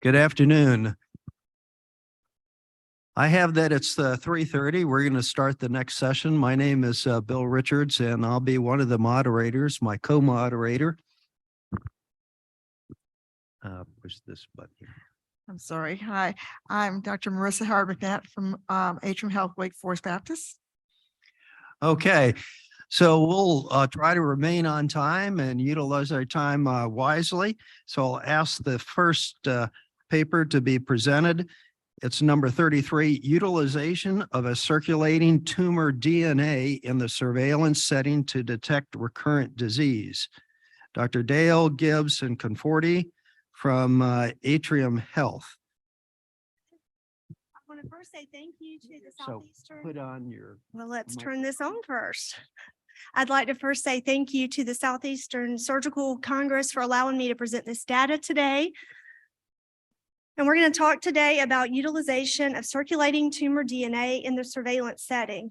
Good afternoon. I have that it's 3:30. We're going to start the next session. My name is Bill Richards, and I'll be one of the moderators, my co-moderator. Push this button here. I'm sorry. Hi, I'm Dr. Marissa Howard-McNatt from Atrium Health Wake Forest Baptist. Okay, so we'll try to remain on time and utilize our time wisely. So I'll ask the first paper to be presented. It's number 33, utilization of a circulating tumor DNA in the surveillance setting to detect recurrent disease. Dr. Dale, Gibbs, and Conforti from Atrium Health. I want to first say thank you to the So Southeastern. put on your. Well, let's turn this on first. I'd like to first say thank you to the Southeastern Surgical Congress for allowing me to present this data today. And we're going to talk today about utilization of circulating tumor DNA in the surveillance setting.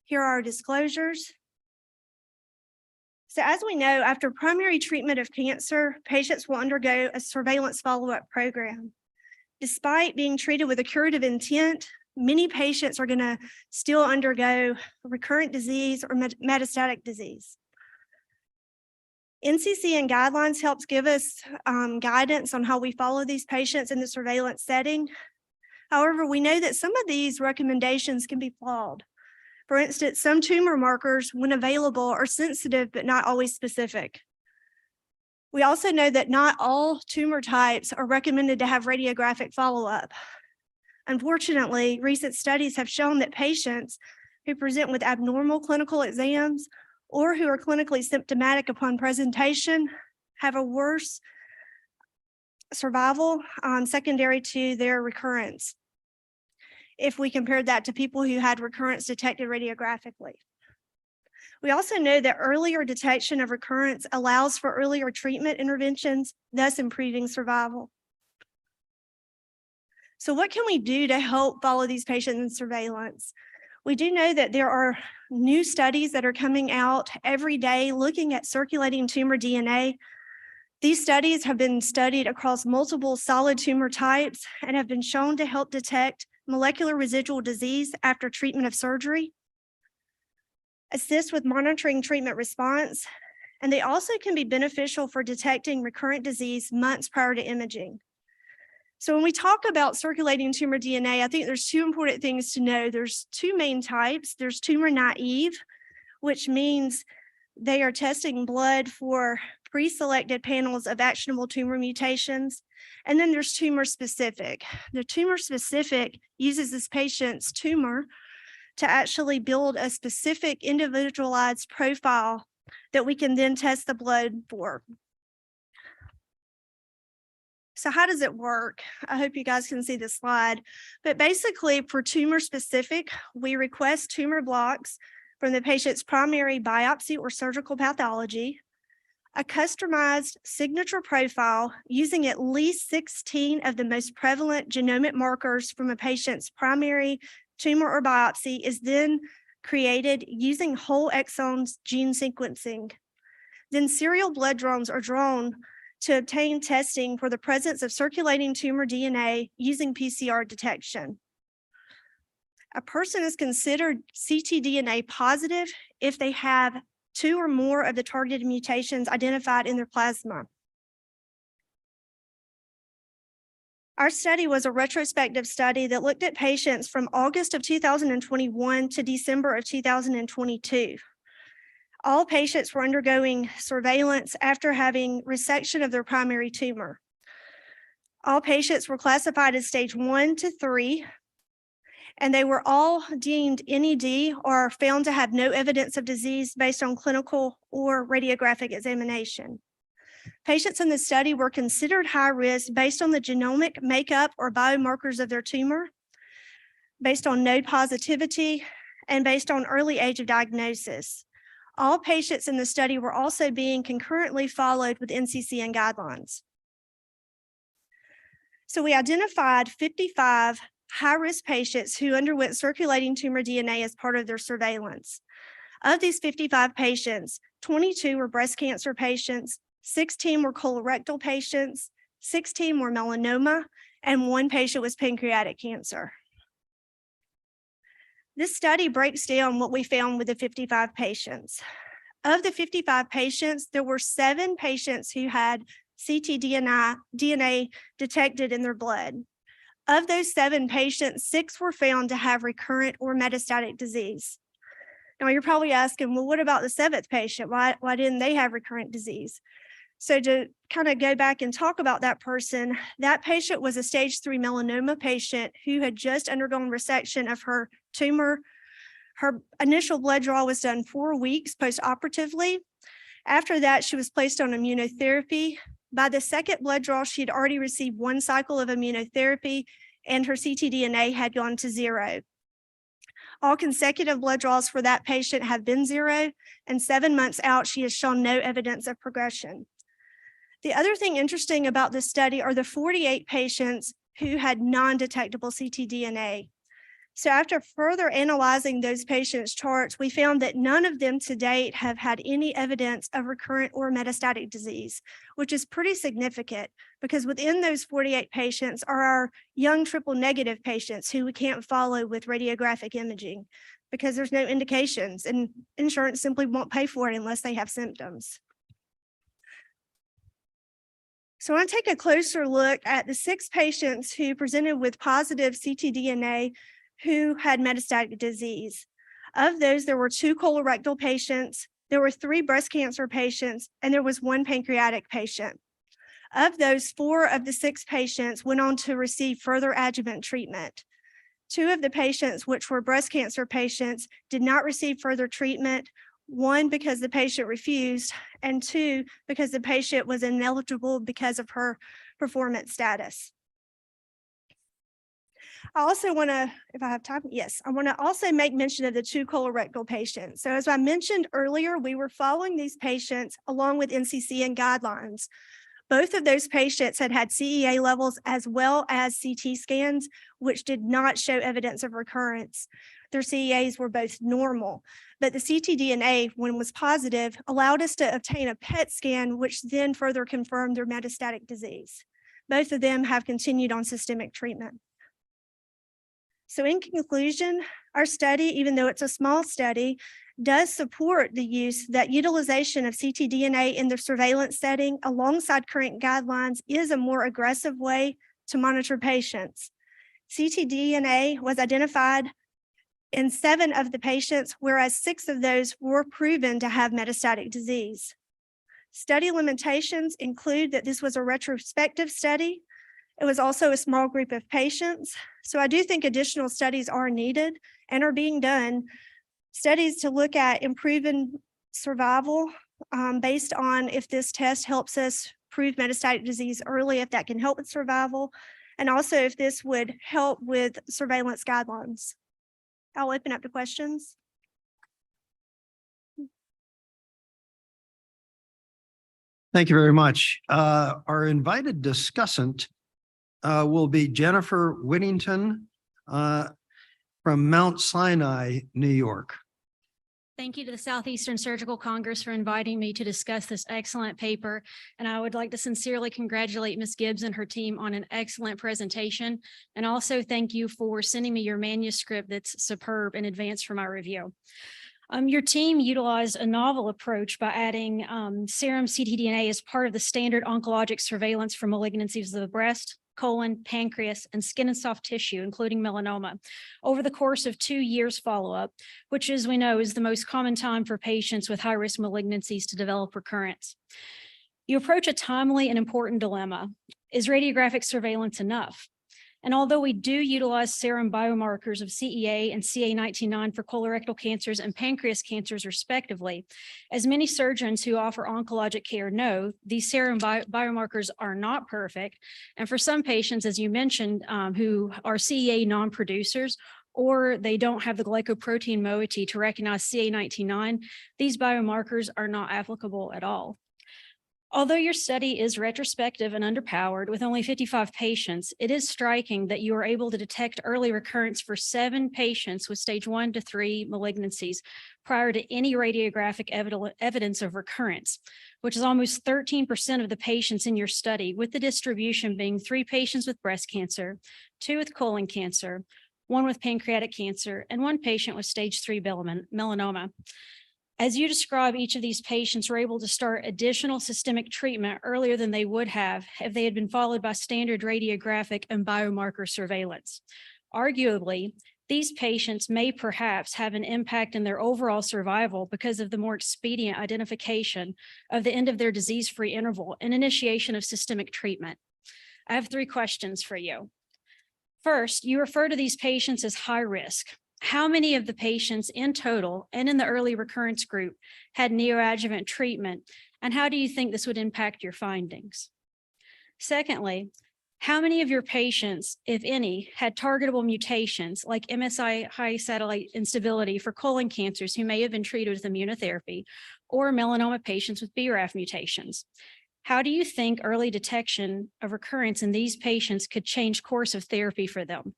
Here are our disclosures. So as we know, after primary treatment of cancer, patients will undergo a surveillance follow-up program. Despite being treated with a curative intent, many patients are going to still undergo recurrent disease or metastatic disease. NCCN guidelines helps give us guidance on how we follow these patients in the surveillance setting. However, we know that some of these recommendations can be flawed. For instance, some tumor markers, when available, are sensitive but not always specific. We also know that not all tumor types are recommended to have radiographic follow-up. Unfortunately, recent studies have shown that patients who present with abnormal clinical exams or who are clinically symptomatic upon presentation have a worse survival secondary to their recurrence, if we compared that to people who had recurrence detected radiographically. We also know that earlier detection of recurrence allows for earlier treatment interventions, thus improving survival. So what can we do to help follow these patients in surveillance? We do know that there are new studies that are coming out every day looking at circulating tumor DNA. These studies have been studied across multiple solid tumor types and have been shown to help detect molecular residual disease after treatment of surgery, assist with monitoring treatment response, and they also can be beneficial for detecting recurrent disease months prior to imaging. So when we talk about circulating tumor DNA, I think there's two important things to know. There's two main types. There's tumor naive, which means they are testing blood for pre-selected panels of actionable tumor mutations. And then there's tumor specific. The tumor specific uses this patient's tumor to actually build a specific individualized profile that we can then test the blood for. So how does it work? I hope you guys can see the slide. But basically, for tumor specific, we request tumor blocks from the patient's primary biopsy or surgical pathology, a customized signature profile using at least 16 of the most prevalent genomic markers from a patient's primary tumor or biopsy is then created using whole exomes gene sequencing. Then serial blood draws are drawn to obtain testing for the presence of circulating tumor DNA using PCR detection. A person is considered ctDNA positive if they have 2 or more of the targeted mutations identified in their plasma. Our study was a retrospective study that looked at patients from August of 2021 to December of 2022. All patients were undergoing surveillance after having resection of their primary tumor. All patients were classified as stage 1 to 3, and they were all deemed NED or found to have no evidence of disease based on clinical or radiographic examination. Patients in the study were considered high risk based on the genomic makeup or biomarkers of their tumor, based on node positivity, and based on early age of diagnosis. All patients in the study were also being concurrently followed with NCCN guidelines. So we identified 55 high-risk patients who underwent circulating tumor DNA as part of their surveillance. Of these 55 patients, 22 were breast cancer patients, 16 were colorectal patients, 16 were melanoma, and 1 patient was pancreatic cancer. This study breaks down what we found with the 55 patients. Of the 55 patients, there were 7 patients who had ctDNA detected in their blood. Of those 7 patients, 6 were found to have recurrent or metastatic disease. Now, you're probably asking, well, what about the 7th patient? Why didn't they have recurrent disease? So to kind of go back and talk about that person, that patient was a stage 3 melanoma patient who had just undergone resection of her tumor. Her initial blood draw was done 4 weeks post-operatively. After that, she was placed on immunotherapy. By the 2nd blood draw, she had already received 1 cycle of immunotherapy, and her ctDNA had gone to 0. All consecutive blood draws for that patient have been 0, and 7 months out, she has shown no evidence of progression. The other thing interesting about this study are the 48 patients who had non-detectable ctDNA. So after further analyzing those patients' charts, we found that none of them to date have had any evidence of recurrent or metastatic disease, which is pretty significant because within those 48 patients are our young triple negative patients who we can't follow with radiographic imaging because there's no indications and insurance simply won't pay for it unless they have symptoms. So I want to take a closer look at the 6 patients who presented with positive ctDNA who had metastatic disease. Of those, there were 2 colorectal patients, there were 3 breast cancer patients, and there was 1 pancreatic patient. Of those, 4 of the 6 patients went on to receive further adjuvant treatment. 2 of the patients, which were breast cancer patients, did not receive further treatment, 1 because the patient refused, and 2 because the patient was ineligible because of her performance status. I also want to, if I have time, yes, I want to also make mention of the 2 colorectal patients. So as I mentioned earlier, we were following these patients along with NCCN guidelines. Both of those patients had had CEA levels as well as CT scans, which did not show evidence of recurrence. Their CEAs were both normal, but the ctDNA, when was positive, allowed us to obtain a PET scan, which then further confirmed their metastatic disease. Both of them have continued on systemic treatment. So in conclusion, our study, even though it's a small study, does support the utilization of ctDNA in the surveillance setting alongside current guidelines is a more aggressive way to monitor patients. ctDNA was identified in 7 of the patients, whereas 6 of those were proven to have metastatic disease. Study limitations include that this was a retrospective study. It was also a small group of patients. So I do think additional studies are needed and are being done. Studies to look at improving survival based on if this test helps us prove metastatic disease early, if that can help with survival, and also if this would help with surveillance guidelines. I'll open up to questions. Thank you very much. Our invited discussant will be Jennifer Whittington from Mount Sinai, New York. Thank you to the Southeastern Surgical Congress for inviting me to discuss this excellent paper. And I would like to sincerely congratulate Ms. Gibbs and her team on an excellent presentation. And also thank you for sending me your manuscript that's superb in advance for my review. Your team utilized a novel approach by adding serum ctDNA as part of the standard oncologic surveillance for malignancies of the breast, colon, pancreas, and skin and soft tissue, including melanoma, over the course of 2 years follow-up, which, as we know, is the most common time for patients with high-risk malignancies to develop recurrence. You approach a timely and important dilemma. Is radiographic surveillance enough? And although we do utilize serum biomarkers of CEA and CA19-9 for colorectal cancers and pancreas cancers respectively, as many surgeons who offer oncologic care know, these serum biomarkers are not perfect. And for some patients, as you mentioned, who are CEA non-producers, or they don't have the glycoprotein moiety to recognize CA19-9, these biomarkers are not applicable at all. Although your study is retrospective and underpowered with only 55 patients, it is striking that you are able to detect early recurrence for 7 patients with stage 1 to 3 malignancies prior to any radiographic evidence of recurrence, which is almost 13% of the patients in your study, with the distribution being 3 patients with breast cancer, 2 with colon cancer, 1 with pancreatic cancer, and 1 patient with stage 3 melanoma. As you describe, each of these patients were able to start additional systemic treatment earlier than they would have if they had been followed by standard radiographic and biomarker surveillance. Arguably, these patients may perhaps have an impact in their overall survival because of the more expedient identification of the end of their disease-free interval and initiation of systemic treatment. I have 3 questions for you. First, you refer to these patients as high risk. How many of the patients in total and in the early recurrence group had neoadjuvant treatment, and how do you think this would impact your findings? Secondly, how many of your patients, if any, had targetable mutations like MSI high satellite instability for colon cancers who may have been treated with immunotherapy, or melanoma patients with BRAF mutations? How do you think early detection of recurrence in these patients could change course of therapy for them?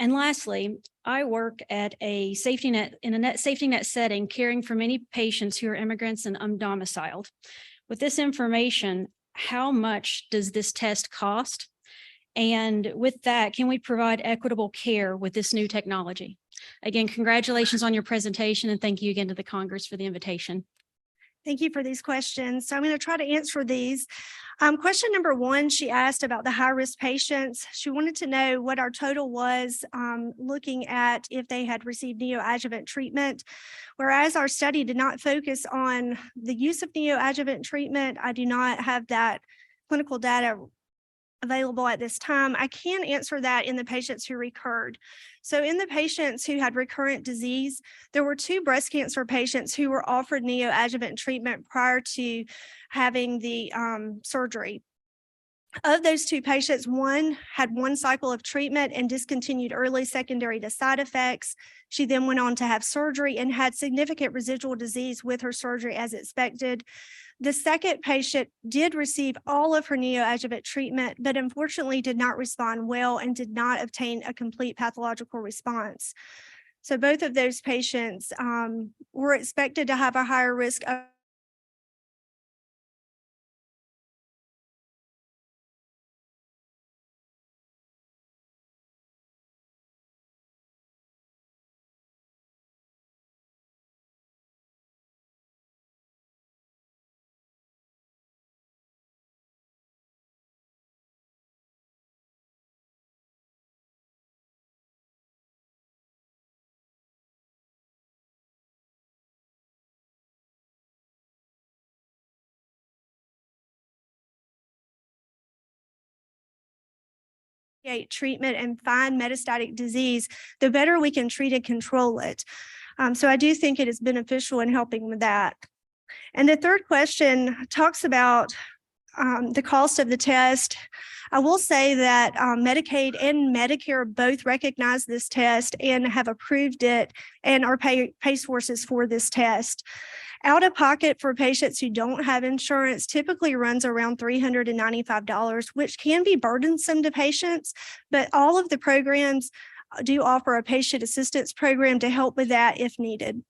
And lastly, I work at a safety net safety net setting, caring for many patients who are immigrants and undomiciled. With this information, how much does this test cost? And with that, can we provide equitable care with this new technology? Again, congratulations on your presentation, and thank you again to the Congress for the invitation. Thank you for these questions. So I'm going to try to answer these. Question number 1, she asked about the high-risk patients. She wanted to know what our total was looking at if they had received neoadjuvant treatment. Whereas our study did not focus on the use of neoadjuvant treatment, I do not have that clinical data available at this time. I can answer that in the patients who recurred. So in the patients who had recurrent disease, there were 2 breast cancer patients who were offered neoadjuvant treatment prior to having the surgery. Of those 2 patients, one had 1 cycle of treatment and discontinued early secondary to side effects. She then went on to have surgery and had significant residual disease with her surgery as expected. The second patient did receive all of her neoadjuvant treatment, but unfortunately did not respond well and did not obtain a complete pathological response. So both of those patients were expected to have a higher risk of treatment and find metastatic disease, the better we can treat and control it. So I do think it is beneficial in helping with that. And the third question talks about the cost of the test. I will say that Medicaid and Medicare both recognize this test and have approved it and are pay sources for this test. Out of pocket for patients who don't have insurance typically runs around $395, which can be burdensome to patients, but all of the programs do offer a patient assistance program to help with that if needed.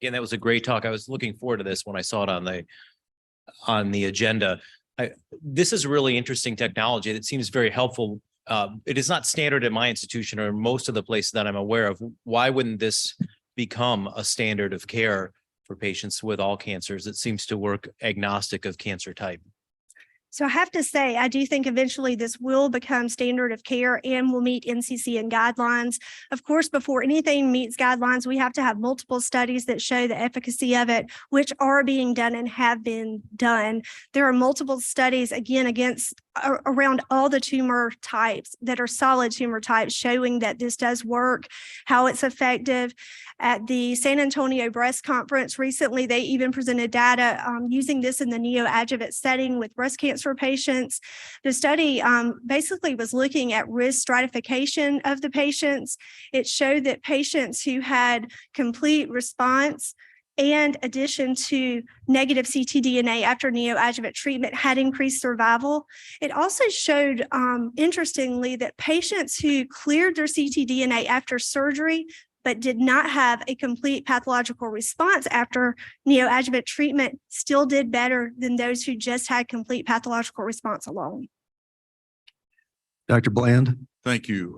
Again, that was a great talk. I was looking forward to this when I saw it on the agenda. This is really interesting technology that seems very helpful. It is not standard at my institution or most of the places that I'm aware of. Why wouldn't this become a standard of care for patients with all cancers? It seems to work agnostic of cancer type. So I have to say, I do think eventually this will become standard of care and will meet NCCN guidelines. Of course, before anything meets guidelines, we have to have multiple studies that show the efficacy of it, which are being done and have been done. There are multiple studies, again, around all the tumor types that are solid tumor types, showing that this does work, how it's effective. At the San Antonio Breast Conference recently, they even presented data using this in the neoadjuvant setting with breast cancer patients. The study basically was looking at risk stratification of the patients. It showed that patients who had complete response and addition to negative ctDNA after neoadjuvant treatment had increased survival. It also showed, interestingly, that patients who cleared their ctDNA after surgery but did not have a complete pathological response after neoadjuvant treatment still did better than those who just had complete pathological response alone. Dr. Bland? Thank you.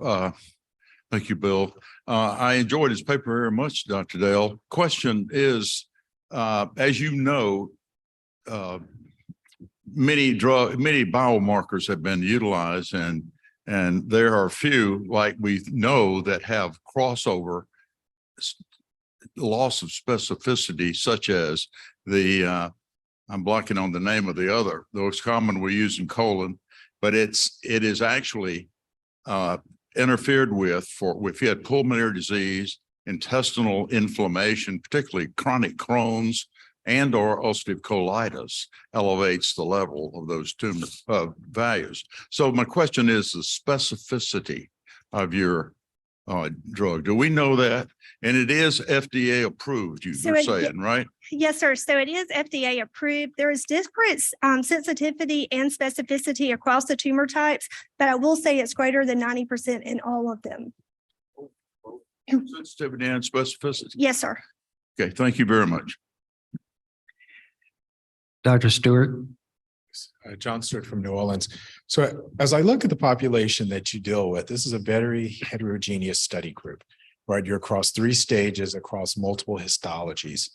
Thank you, Bill. I enjoyed his paper very much, Dr. Dale. Question is, as you know, many biomarkers have been utilized, and there are few, like we know, that have crossover loss of specificity, such as the I'm blanking on the name of the other. The most common we use in colon, but it is actually interfered with if you had pulmonary disease, intestinal inflammation, particularly chronic Crohn's and or ulcerative colitis elevates the level of those tumor values. So my question is the specificity of your drug. Do we know that? And it is FDA approved, you were saying, right? Yes, sir. So it is FDA approved. There is disparate sensitivity and specificity across the tumor types, but I will say it's greater than 90% in all of them. Sensitivity and specificity. Yes, sir. Okay, thank you very much. Dr. Stewart? John Stewart from New Orleans. So as I look at the population that you deal with, this is a very heterogeneous study group, right? You're across 3 stages, across multiple histologies.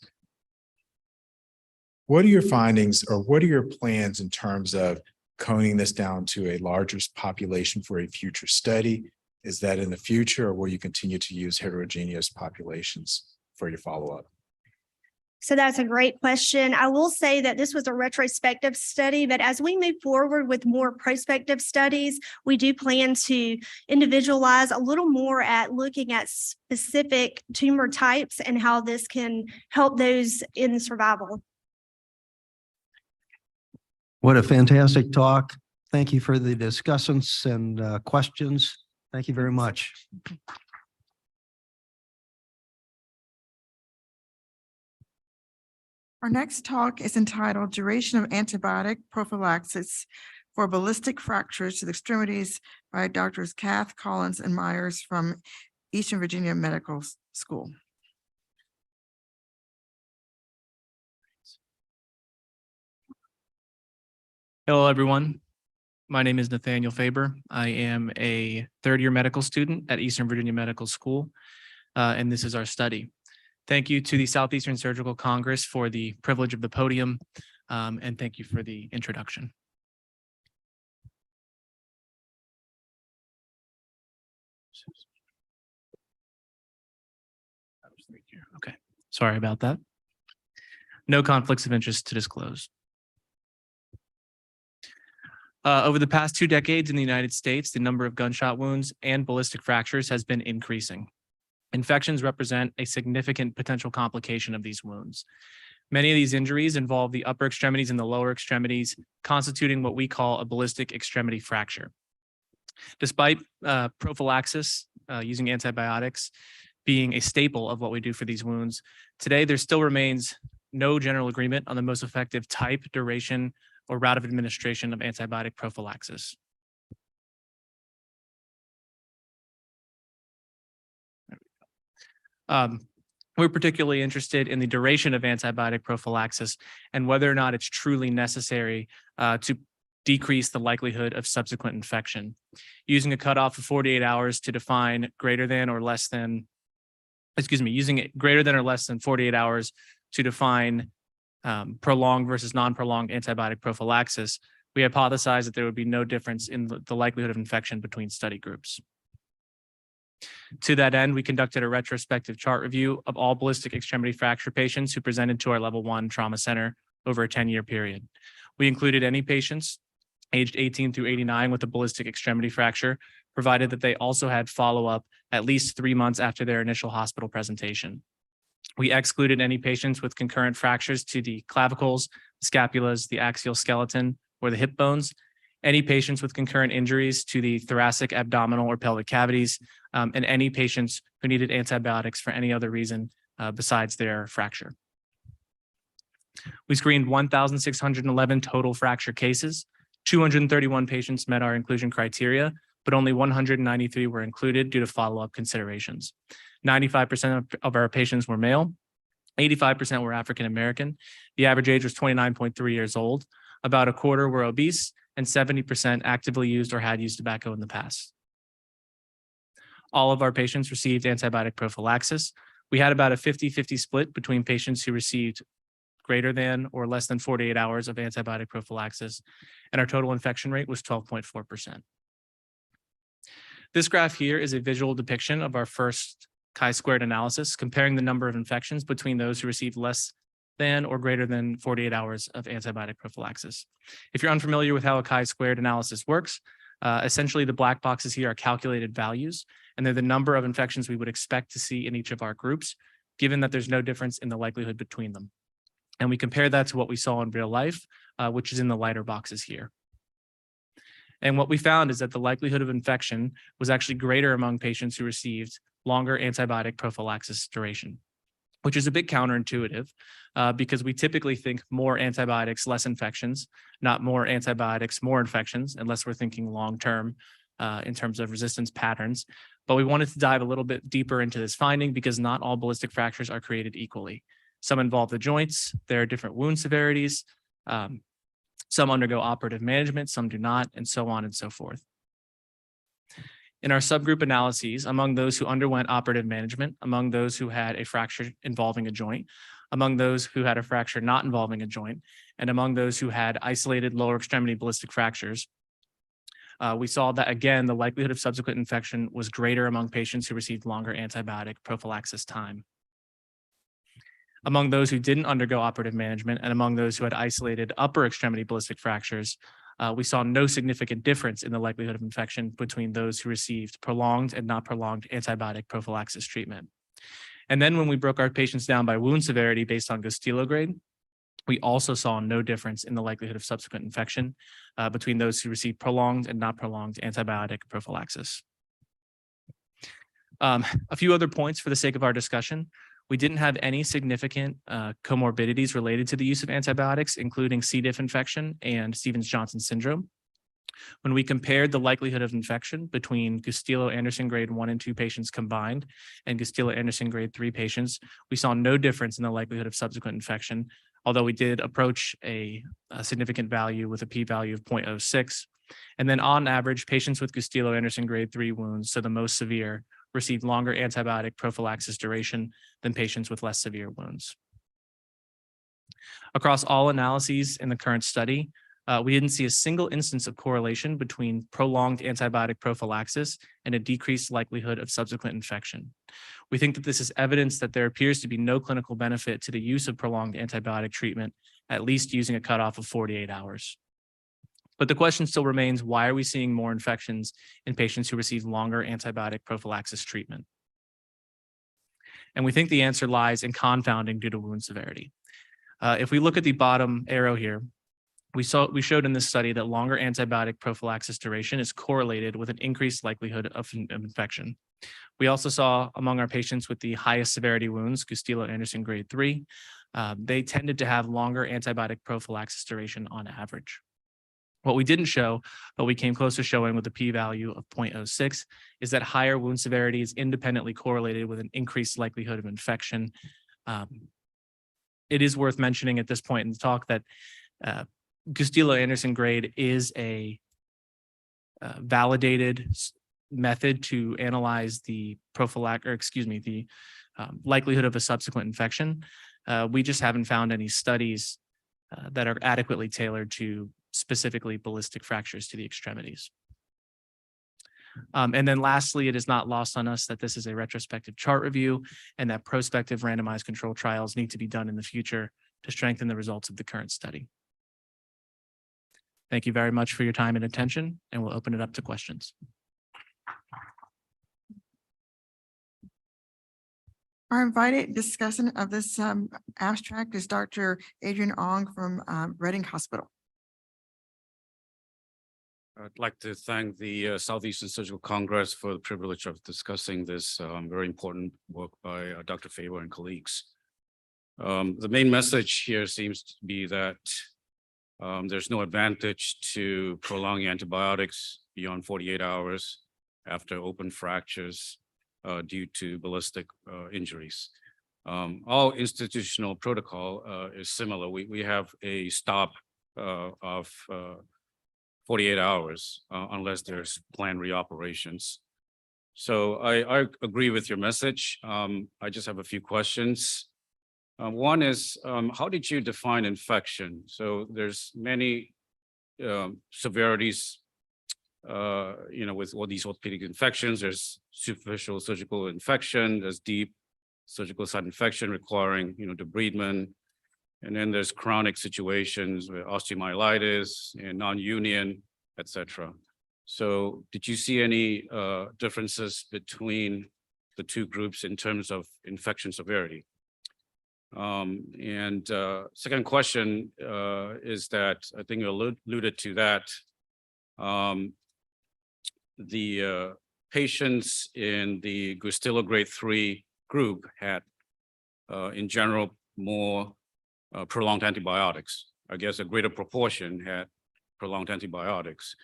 What are your findings, or what are your plans in terms of coning this down to a larger population for a future study? Is that in the future, or will you continue to use heterogeneous populations for your follow-up? So that's a great question. I will say that this was a retrospective study, but as we move forward with more prospective studies, we do plan to individualize a little more at looking at specific tumor types and how this can help those in survival. What a fantastic talk. Thank you for the discussants and questions. Thank you very much. Our next talk is entitled Duration of Antibiotic Prophylaxis for Ballistic Fractures to the Extremities by Doctors Kath, Collins, and Myers from Eastern Virginia Medical School. Hello, everyone. My name is Nathaniel Faber. I am a third-year medical student at Eastern Virginia Medical School, and this is our study. Thank you to the Southeastern Surgical Congress for the privilege of the podium, and thank you for the introduction. Okay, sorry about that. No conflicts of interest to disclose. Over the past 2 decades in the United States, the number of gunshot wounds and ballistic fractures has been increasing. Infections represent a significant potential complication of these wounds. Many of these injuries involve the upper extremities and the lower extremities, constituting what we call a ballistic extremity fracture. Despite prophylaxis using antibiotics being a staple of what we do for these wounds, today there still remains no general agreement on the most effective type, duration, or route of administration of antibiotic prophylaxis. We're particularly interested in the duration of antibiotic prophylaxis and whether or not it's truly necessary to decrease the likelihood of subsequent infection. Using a cutoff of 48 hours to define greater than or less than, using it greater than or less than 48 hours to define prolonged versus non-prolonged antibiotic prophylaxis, we hypothesized that there would be no difference in the likelihood of infection between study groups. To that end, we conducted a retrospective chart review of all ballistic extremity fracture patients who presented to our level 1 trauma center over a 10-year period. We included any patients aged 18 through 89 with a ballistic extremity fracture, provided that they also had follow-up at least 3 months after their initial hospital presentation. We excluded any patients with concurrent fractures to the clavicles, scapulas, the axial skeleton, or the hip bones, any patients with concurrent injuries to the thoracic, abdominal, or pelvic cavities, and any patients who needed antibiotics for any other reason besides their fracture. We screened 1,611 total fracture cases. 231 patients met our inclusion criteria, but only 193 were included due to follow-up considerations. 95% of our patients were male. 85% were African-American. The average age was 29.3 years old. About a quarter were obese, and 70% actively used or had used tobacco in the past. All of our patients received antibiotic prophylaxis. We had about a 50-50 split between patients who received greater than or less than 48 hours of antibiotic prophylaxis, and our total infection rate was 12.4%. This graph here is a visual depiction of our first chi-squared analysis, comparing the number of infections between those who received less than or greater than 48 hours of antibiotic prophylaxis. If you're unfamiliar with how a chi-squared analysis works, essentially the black boxes here are calculated values, and they're the number of infections we would expect to see in each of our groups, given that there's no difference in the likelihood between them. And we compare that to what we saw in real life, which is in the lighter boxes here. And what we found is that the likelihood of infection was actually greater among patients who received longer antibiotic prophylaxis duration, which is a bit counterintuitive because we typically think more antibiotics, less infections, not more antibiotics, more infections, unless we're thinking long-term in terms of resistance patterns. But we wanted to dive a little bit deeper into this finding because not all ballistic fractures are created equally. Some involve the joints, there are different wound severities, some undergo operative management, some do not, and so on and so forth. In our subgroup analyses, among those who underwent operative management, among those who had a fracture involving a joint, among those who had a fracture not involving a joint, and among those who had isolated lower extremity ballistic fractures, we saw that, again, the likelihood of subsequent infection was greater among patients who received longer antibiotic prophylaxis time. Among those who didn't undergo operative management and among those who had isolated upper extremity ballistic fractures, we saw no significant difference in the likelihood of infection between those who received prolonged and not prolonged antibiotic prophylaxis treatment. And then when we broke our patients down by wound severity based on Gustilo grade, we also saw no difference in the likelihood of subsequent infection between those who received prolonged and not prolonged antibiotic prophylaxis. A few other points for the sake of our discussion. We didn't have any significant comorbidities related to the use of antibiotics, including C. diff infection and Stevens-Johnson syndrome. When we compared the likelihood of infection between Gustilo-Anderson grade 1 and 2 patients combined and Gustilo-Anderson grade 3 patients, we saw no difference in the likelihood of subsequent infection, although we did approach a significant value with a p-value of 0.06. And then on average, patients with Gustilo-Anderson grade 3 wounds, so the most severe, received longer antibiotic prophylaxis duration than patients with less severe wounds. Across all analyses in the current study, we didn't see a single instance of correlation between prolonged antibiotic prophylaxis and a decreased likelihood of subsequent infection. We think that this is evidence that there appears to be no clinical benefit to the use of prolonged antibiotic treatment, at least using a cutoff of 48 hours. But the question still remains, why are we seeing more infections in patients who receive longer antibiotic prophylaxis treatment? And we think the answer lies in confounding due to wound severity. If we look at the bottom arrow here, we showed in this study that longer antibiotic prophylaxis duration is correlated with an increased likelihood of infection. We also saw among our patients with the highest severity wounds, Gustilo-Anderson grade 3, they tended to have longer antibiotic prophylaxis duration on average. What we didn't show, but we came close to showing with a p-value of 0.06, is that higher wound severity is independently correlated with an increased likelihood of infection. It is worth mentioning at this point in the talk that Gustilo-Anderson grade is a validated method to analyze the likelihood of a subsequent infection. We just haven't found any studies that are adequately tailored to specifically ballistic fractures to the extremities. And then lastly, it is not lost on us that this is a retrospective chart review and that prospective randomized control trials need to be done in the future to strengthen the results of the current study. Thank you very much for your time and attention, and we'll open it up to questions. Our invited discussant of this abstract is Dr. Adrian Ong from Reading Hospital. I'd like to thank the Southeastern Surgical Congress for the privilege of discussing this very important work by Dr. Faber and colleagues. The main message here seems to be that there's no advantage to prolonging antibiotics beyond 48 hours after open fractures due to ballistic injuries. All institutional protocol is similar. We have a stop of 48 hours unless there's planned reoperations. So I agree with your message. I just have a few questions. One is, how did you define infection? So there's many severities, with all these orthopedic infections. There's superficial surgical infection, there's deep surgical site infection requiring, debridement. And then there's chronic situations with osteomyelitis and non-union, et cetera. So did you see any differences between the two groups in terms of infection severity? Second question is that I think you alluded to that. The patients in the Gustilo grade 3 group had, in general, more prolonged antibiotics. I guess a greater proportion had prolonged antibiotics.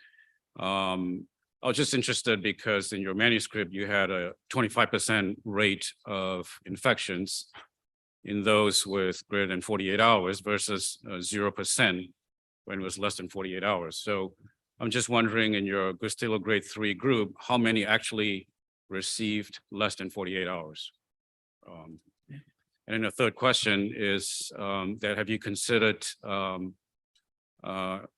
I was just interested because in your manuscript, you had a 25% rate of infections in those with greater than 48 hours versus 0% when it was less than 48 hours. So I'm just wondering, in your Gustilo grade 3 group, how many actually received less than 48 hours? And then the third question is that have you considered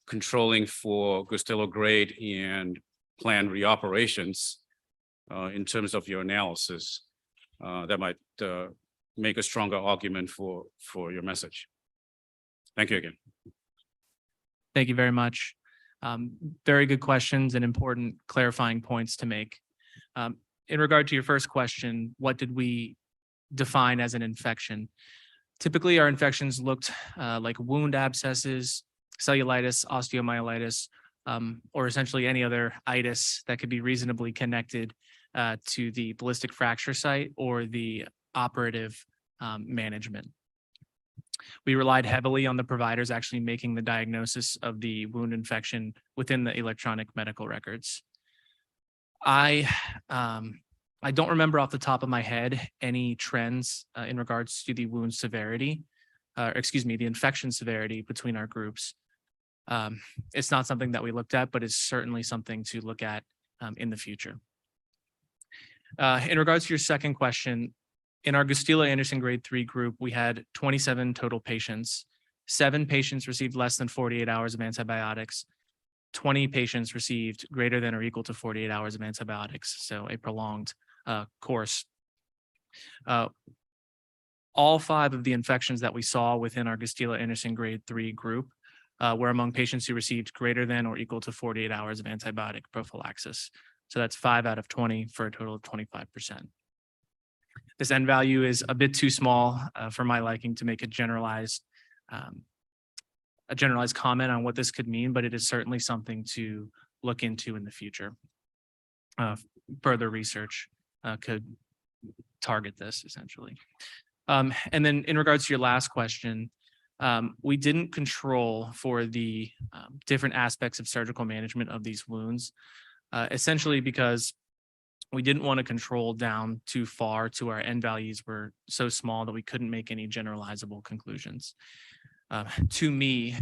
controlling for Gustilo grade and planned reoperations in terms of your analysis that might make a stronger argument for your message? Thank you again. Thank you very much. Very good questions and important clarifying points to make. In regard to your first question, what did we define as an infection? Typically, our infections looked like wound abscesses, cellulitis, osteomyelitis, or essentially any other itis that could be reasonably connected to the ballistic fracture site or the operative management. We relied heavily on the providers actually making the diagnosis of the wound infection within the electronic medical records. I don't remember off the top of my head any trends in regards to the wound severity, the infection severity between our groups. It's not something that we looked at, but it's certainly something to look at in the future. In regards to your second question, in our Gustilo-Anderson grade 3 group, we had 27 total patients. 7 patients received less than 48 hours of antibiotics. 20 patients received greater than or equal to 48 hours of antibiotics, so a prolonged course. All 5 of the infections that we saw within our Gustilo-Anderson grade 3 group were among patients who received greater than or equal to 48 hours of antibiotic prophylaxis. So that's 5 out of 20 for a total of 25%. This N value is a bit too small for my liking to make a generalized comment on what this could mean, but it is certainly something to look into in the future. Further research could target this essentially. And then in regards to your last question, we didn't control for the different aspects of surgical management of these wounds, essentially because we didn't want to control down too far to our N values were so small that we couldn't make any generalizable conclusions. To me,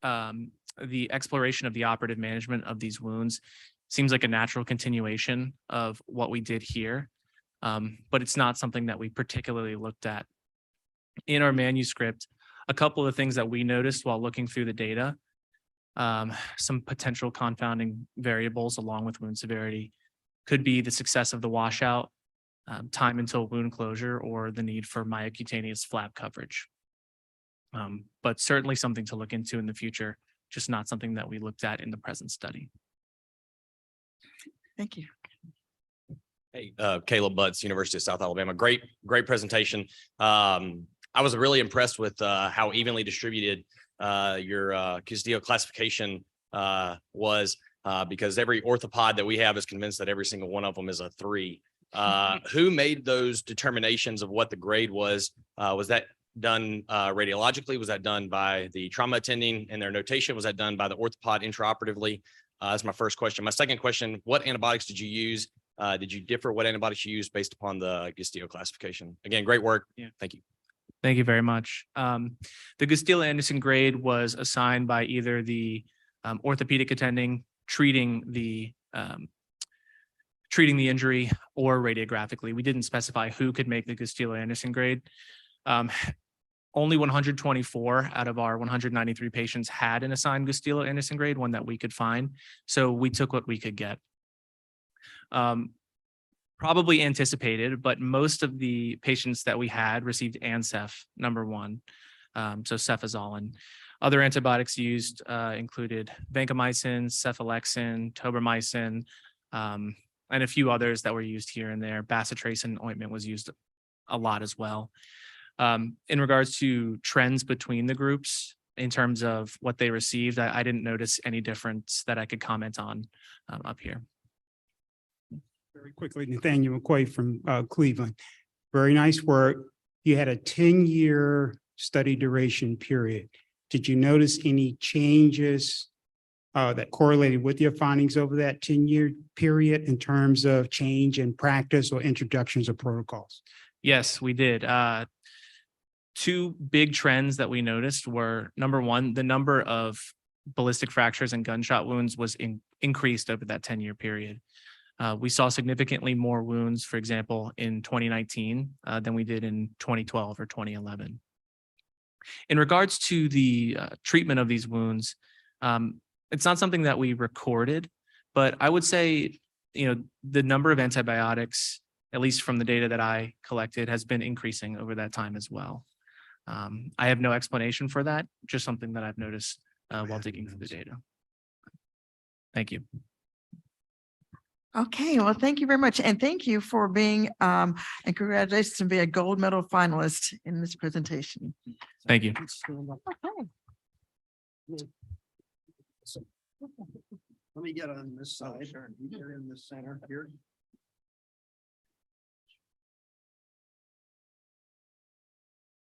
the exploration of the operative management of these wounds seems like a natural continuation of what we did here, but it's not something that we particularly looked at. In our manuscript, a couple of things that we noticed while looking through the data, some potential confounding variables along with wound severity could be the success of the washout, time until wound closure, or the need for myocutaneous flap coverage. But certainly something to look into in the future, just not something that we looked at in the present study. Thank you. Hey, Caleb Butts, University of South Alabama. Great presentation. I was really impressed with how evenly distributed your Gustilo classification was. Because every orthopod that we have is convinced that every single one of them is a 3. Who made those determinations of what the grade was? Was that done radiologically? Was that done by the trauma attending and their notation? Was that done by the orthopod intraoperatively? That's my first question. My second question, what antibiotics did you use? Did you differ what antibiotics you used based upon the Gustilo classification? Again, great work. Yeah. Thank you. Thank you very much. The Gustilo-Anderson grade was assigned by either the orthopedic attending treating the injury or radiographically. We didn't specify who could make the Gustilo-Anderson grade. Only 124 out of our 193 patients had an assigned Gustilo-Anderson grade, one that we could find. So we took what we could get. Probably anticipated, but most of the patients that we had received Ancef #1, so cefazolin. Other antibiotics used included vancomycin, cephalexin, tobramycin, and a few others that were used here and there. Bacitracin ointment was used a lot as well. In regards to trends between the groups, in terms of what they received, I didn't notice any difference that I could comment on up here. Very quickly, Nathaniel McQuaid from Cleveland. Very nice work. You had a 10-year study duration period. Did you notice any changes that correlated with your findings over that 10-year period in terms of change in practice or introductions of protocols? Yes, we did. Two big trends that we noticed were, #1, the number of ballistic fractures and gunshot wounds was increased over that 10-year period. We saw significantly more wounds, for example, in 2019 than we did in 2012 or 2011. In regards to the treatment of these wounds, it's not something that we recorded, but I would say, the number of antibiotics, at least from the data that I collected, has been increasing over that time as well. I have no explanation for that, just something that I've noticed while digging through the data. Thank you. Okay, well, thank you very much. And thank you for being, and congratulations on being a gold medal finalist in this presentation. Thank you. Let me get on this side. You get in the center here.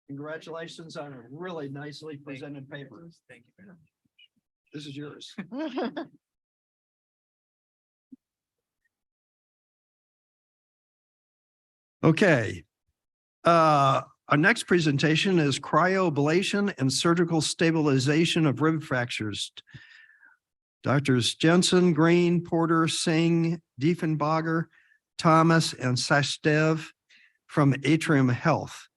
Congratulations on a really nicely presented paper. Thank you very much. This is yours. Okay. Our next presentation is cryoablation and surgical stabilization of rib fractures. Doctors Jensen, Green, Porter, Singh, Diefenbacher, Thomas, and Sachdev from Atrium Health.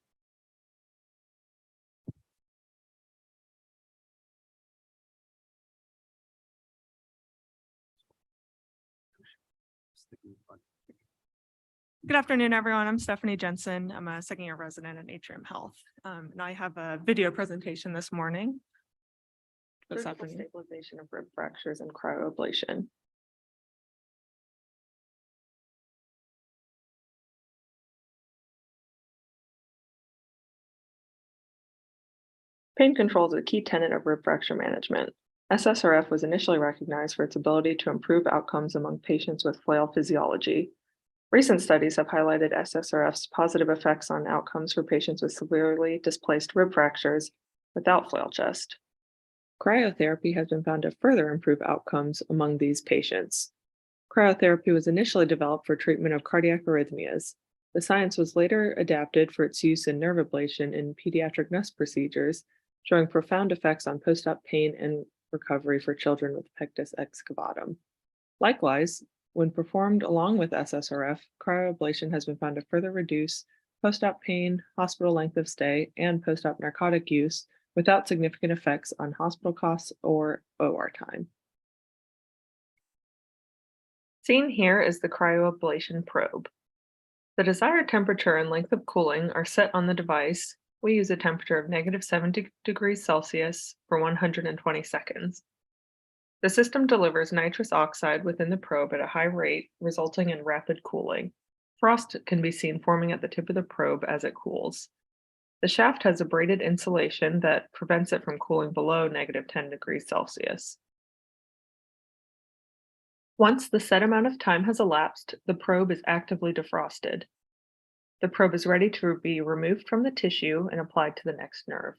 Good afternoon, everyone. I'm Stephanie Jensen. I'm a second-year resident at Atrium Health. And I have a video presentation this morning. Stabilization of rib fractures and cryoablation. Pain control is a key tenet of rib fracture management. SSRF was initially recognized for its ability to improve outcomes among patients with flail physiology. Recent studies have highlighted SSRF's positive effects on outcomes for patients with severely displaced rib fractures without flail chest. Cryotherapy has been found to further improve outcomes among these patients. Cryotherapy was initially developed for treatment of cardiac arrhythmias. The science was later adapted for its use in nerve ablation in pediatric NUS procedures, showing profound effects on post-op pain and recovery for children with pectus excavatum. Likewise, when performed along with SSRF, cryoablation has been found to further reduce post-op pain, hospital length of stay, and post-op narcotic use without significant effects on hospital costs or OR time. Seen here is the cryoablation probe. The desired temperature and length of cooling are set on the device. We use a temperature of -70 degrees Celsius for 120 seconds. The system delivers nitrous oxide within the probe at a high rate, resulting in rapid cooling. Frost can be seen forming at the tip of the probe as it cools. The shaft has a braided insulation that prevents it from cooling below -10 degrees Celsius. Once the set amount of time has elapsed, the probe is actively defrosted. The probe is ready to be removed from the tissue and applied to the next nerve.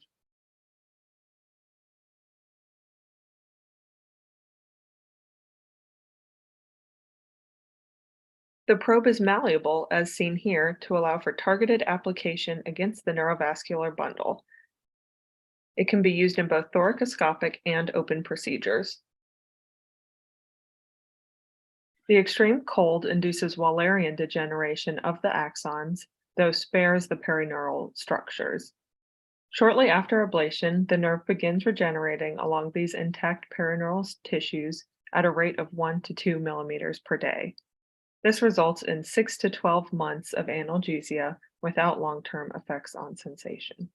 The probe is malleable, as seen here, to allow for targeted application against the neurovascular bundle. It can be used in both thoracoscopic and open procedures. The extreme cold induces Wallerian degeneration of the axons, though spares the perineural structures. Shortly after ablation, the nerve begins regenerating along these intact perineural tissues at a rate of 1 to 2 millimeters per day. This results in 6 to 12 months of analgesia without long-term effects on sensation.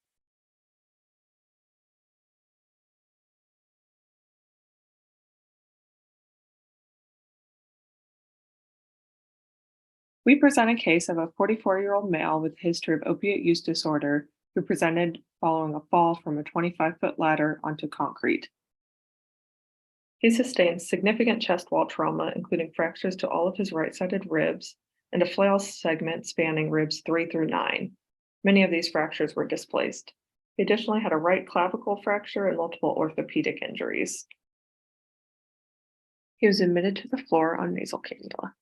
We present a case of a 44-year-old male with a history of opiate use disorder who presented following a fall from a 25-foot ladder onto concrete. He sustained significant chest wall trauma, including fractures to all of his right-sided ribs and a flail segment spanning ribs 3 through 9. Many of these fractures were displaced. He additionally had a right clavicle fracture and multiple orthopedic injuries. He was admitted to the floor on nasal cannula.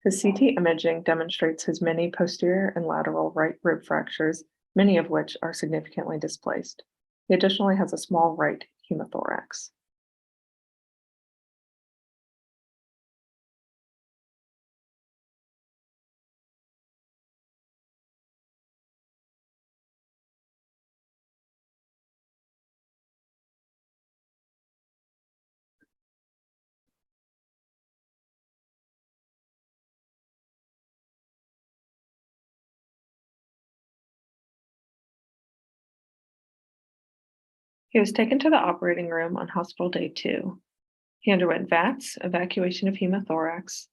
His CT imaging demonstrates his many posterior and lateral right rib fractures, many of which are significantly displaced. He additionally has a small right hemothorax. He was taken to the operating room on hospital day 2. He underwent VATS, evacuation of hemothorax,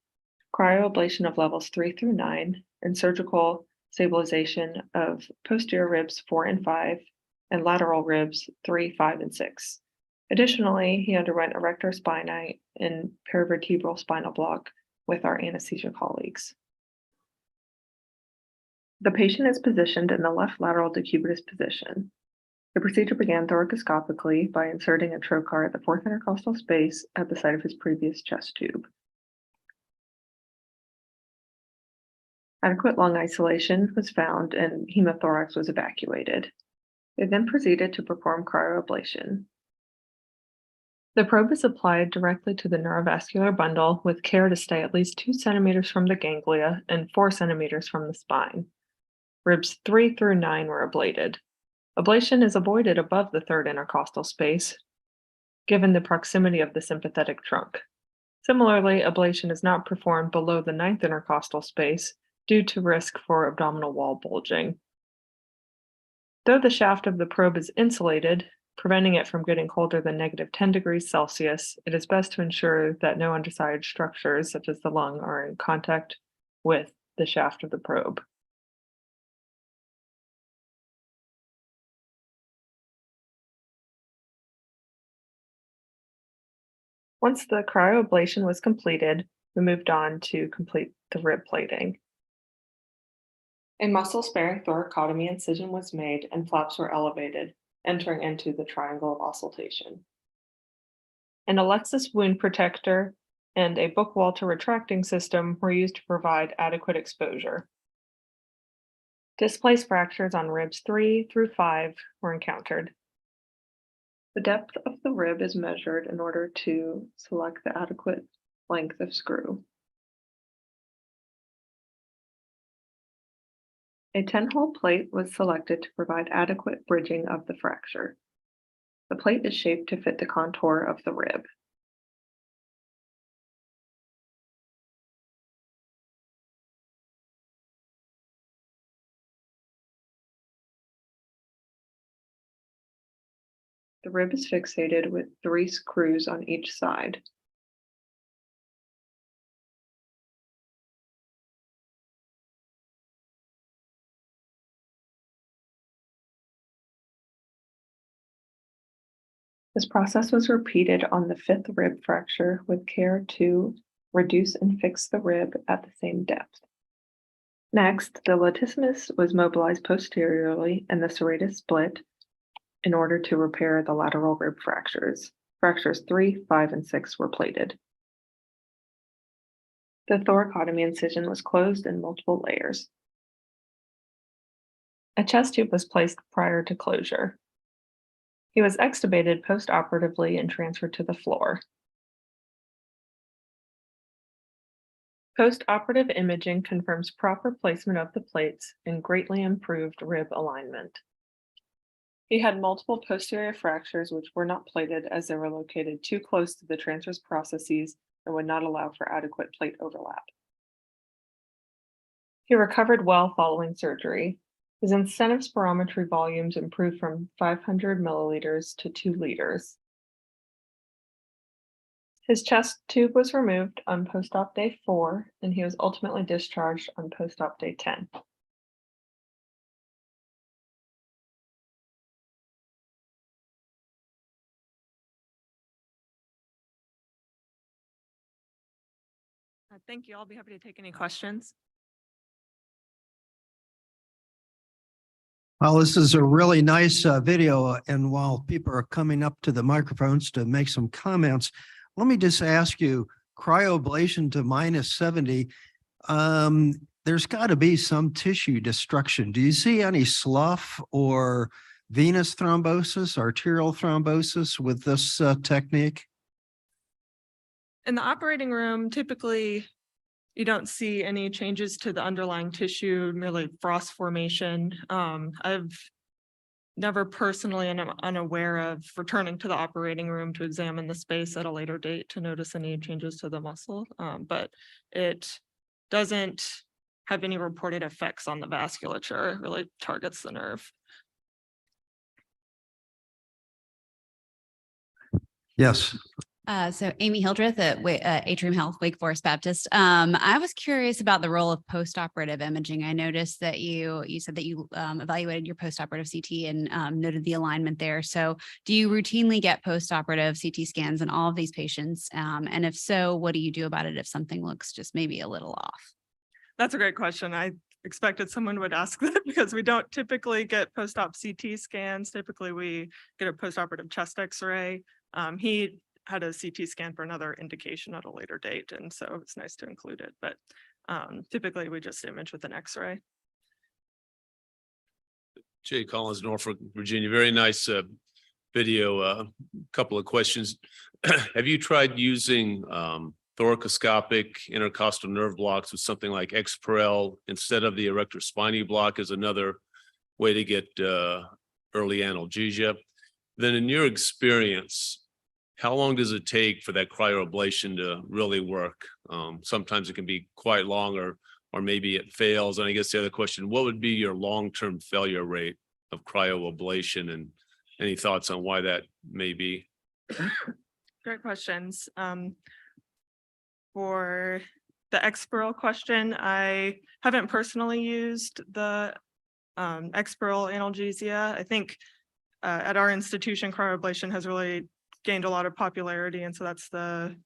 cryoablation of levels 3 through 9, and surgical stabilization of posterior ribs 4 and 5, and lateral ribs 3, 5, and 6. Additionally, he underwent erector spinae and paravertebral spinal block with our anesthesia colleagues. The patient is positioned in the left lateral decubitus position. The procedure began thoracoscopically by inserting a trocar at the fourth intercostal space at the site of his previous chest tube. Adequate lung isolation was found and hemothorax was evacuated. They then proceeded to perform cryoablation. The probe is applied directly to the neurovascular bundle with care to stay at least 2 centimeters from the ganglia and 4 centimeters from the spine. Ribs 3 through 9 were ablated. Ablation is avoided above the third intercostal space, given the proximity of the sympathetic trunk. Similarly, ablation is not performed below the ninth intercostal space due to risk for abdominal wall bulging. Though the shaft of the probe is insulated, preventing it from getting colder than -10 degrees Celsius, it is best to ensure that no underside structures, such as the lung, are in contact with the shaft of the probe. Once the cryoablation was completed, we moved on to complete the rib plating. A muscle-sparing thoracotomy incision was made and flaps were elevated, entering into the triangle of auscultation. An Alexis wound protector and a Bookwalter retracting system were used to provide adequate exposure. Displaced fractures on ribs 3 through 5 were encountered. The depth of the rib is measured in order to select the adequate length of screw. A 10-hole plate was selected to provide adequate bridging of the fracture. The plate is shaped to fit the contour of the rib. The rib is fixated with 3 screws on each side. This process was repeated on the 5th rib fracture with care to reduce and fix the rib at the same depth. Next, the latissimus was mobilized posteriorly and the serratus split in order to repair the lateral rib fractures. Fractures 3, 5, and 6 were plated. The thoracotomy incision was closed in multiple layers. A chest tube was placed prior to closure. He was extubated post-operatively and transferred to the floor. Post-operative imaging confirms proper placement of the plates and greatly improved rib alignment. He had multiple posterior fractures which were not plated as they were located too close to the transverse processes and would not allow for adequate plate overlap. He recovered well following surgery. His incentive spirometry volumes improved from 500 milliliters to 2 liters. His chest tube was removed on post-op day 4, and he was ultimately discharged on post-op day 10. Thank you. I'll be happy to take any questions. Well, this is a really nice video, and while people are coming up to the microphones to make some comments, let me just ask you, cryoablation to -70, there's got to be some tissue destruction. Do you see any slough or venous thrombosis, arterial thrombosis with this technique? In the operating room, typically you don't see any changes to the underlying tissue, merely frost formation. I've never personally and I'm unaware of returning to the operating room to examine the space at a later date to notice any changes to the muscle, but it doesn't have any reported effects on the vasculature. It really targets the nerve. Yes. So Amy Hildreth at Atrium Health, Wake Forest Baptist. I was curious about the role of postoperative imaging. I noticed that you said that you evaluated your postoperative CT and noted the alignment there. So do you routinely get postoperative CT scans in all of these patients? And if so, what do you do about it if something looks just maybe a little off? That's a great question. I expected someone would ask that because we don't typically get post-op CT scans. Typically we get a postoperative chest X-ray. He had a CT scan for another indication at a later date, and so it's nice to include it, but typically we just image with an X-ray. Jay Collins, Norfolk, Virginia. Very nice video. A couple of questions. Have you tried using thoracoscopic intercostal nerve blocks with something like Exparel instead of the erector spinae block as another way to get early analgesia? Then in your experience, how long does it take for that cryoablation to really work? Sometimes it can be quite long or maybe it fails. And I guess the other question, what would be your long-term failure rate of cryoablation, and any thoughts on why that may be? Great questions. For the Exparel question, I haven't personally used the Exparel analgesia. I think at our institution, cryoablation has really gained a lot of popularity, and so that's the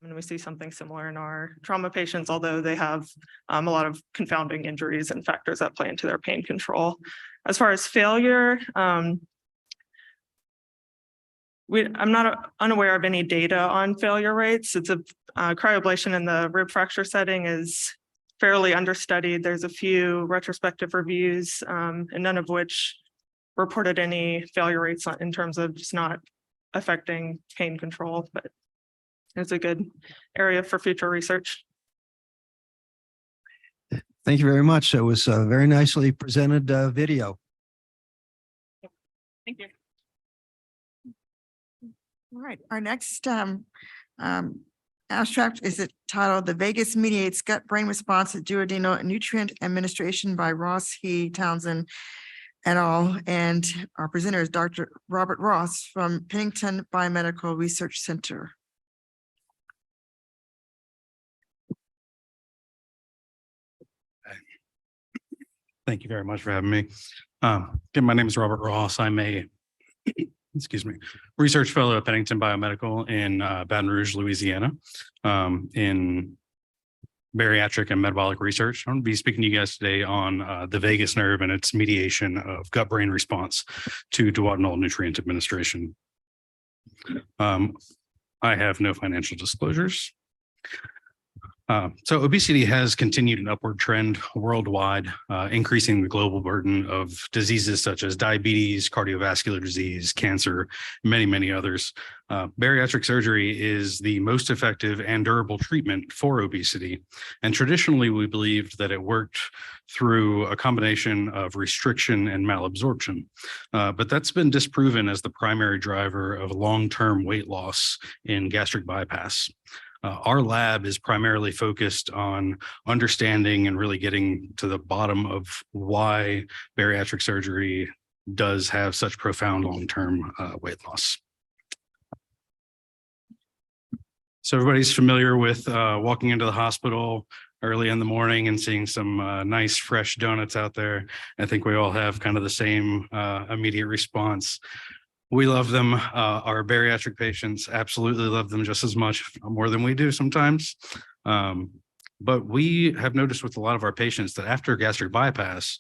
and we see something similar in our trauma patients, although they have a lot of confounding injuries and factors that play into their pain control. As far as failure, I'm not unaware of any data on failure rates. It's a cryoablation in the rib fracture setting is fairly understudied. There's a few retrospective reviews, and none of which reported any failure rates in terms of just not affecting pain control, but it's a good area for future research. Thank you very much. It was a very nicely presented video. Thank you. All right, our next abstract is titled "The Vagus Mediates Gut-Brain Response to Duodenal Nutrient Administration" by Ross He Townsend et al. And our presenter is Dr. Robert Ross from Pennington Biomedical Research Center. Thank you very much for having me. Again, my name is Robert Ross. I'm a, excuse me, research fellow at Pennington Biomedical in Baton Rouge, Louisiana, in bariatric and metabolic research. I'm going to be speaking to you guys today on the vagus nerve and its mediation of gut-brain response to duodenal nutrient administration. I have no financial disclosures. So obesity has continued an upward trend worldwide, increasing the global burden of diseases such as diabetes, cardiovascular disease, cancer, many, many others. Bariatric surgery is the most effective and durable treatment for obesity. And traditionally, we believed that it worked through a combination of restriction and malabsorption. But that's been disproven as the primary driver of long-term weight loss in gastric bypass. Our lab is primarily focused on understanding and really getting to the bottom of why bariatric surgery does have such profound long-term weight loss. So everybody's familiar with walking into the hospital early in the morning and seeing some nice fresh donuts out there. I think we all have kind of the same immediate response. We love them. Our bariatric patients absolutely love them just as much, more than we do sometimes. But we have noticed with a lot of our patients that after gastric bypass,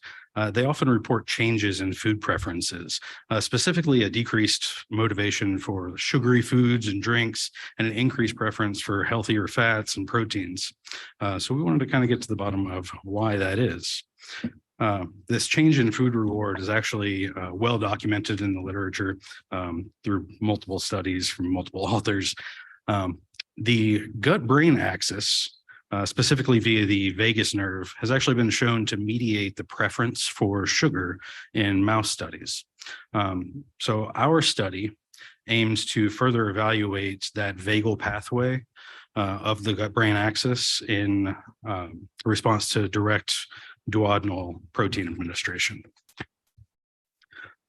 they often report changes in food preferences, specifically a decreased motivation for sugary foods and drinks, and an increased preference for healthier fats and proteins. So we wanted to kind of get to the bottom of why that is. This change in food reward is actually well documented in the literature through multiple studies from multiple authors. The gut-brain axis, specifically via the vagus nerve, has actually been shown to mediate the preference for sugar in mouse studies. So our study aims to further evaluate that vagal pathway of the gut-brain axis in response to direct duodenal protein administration.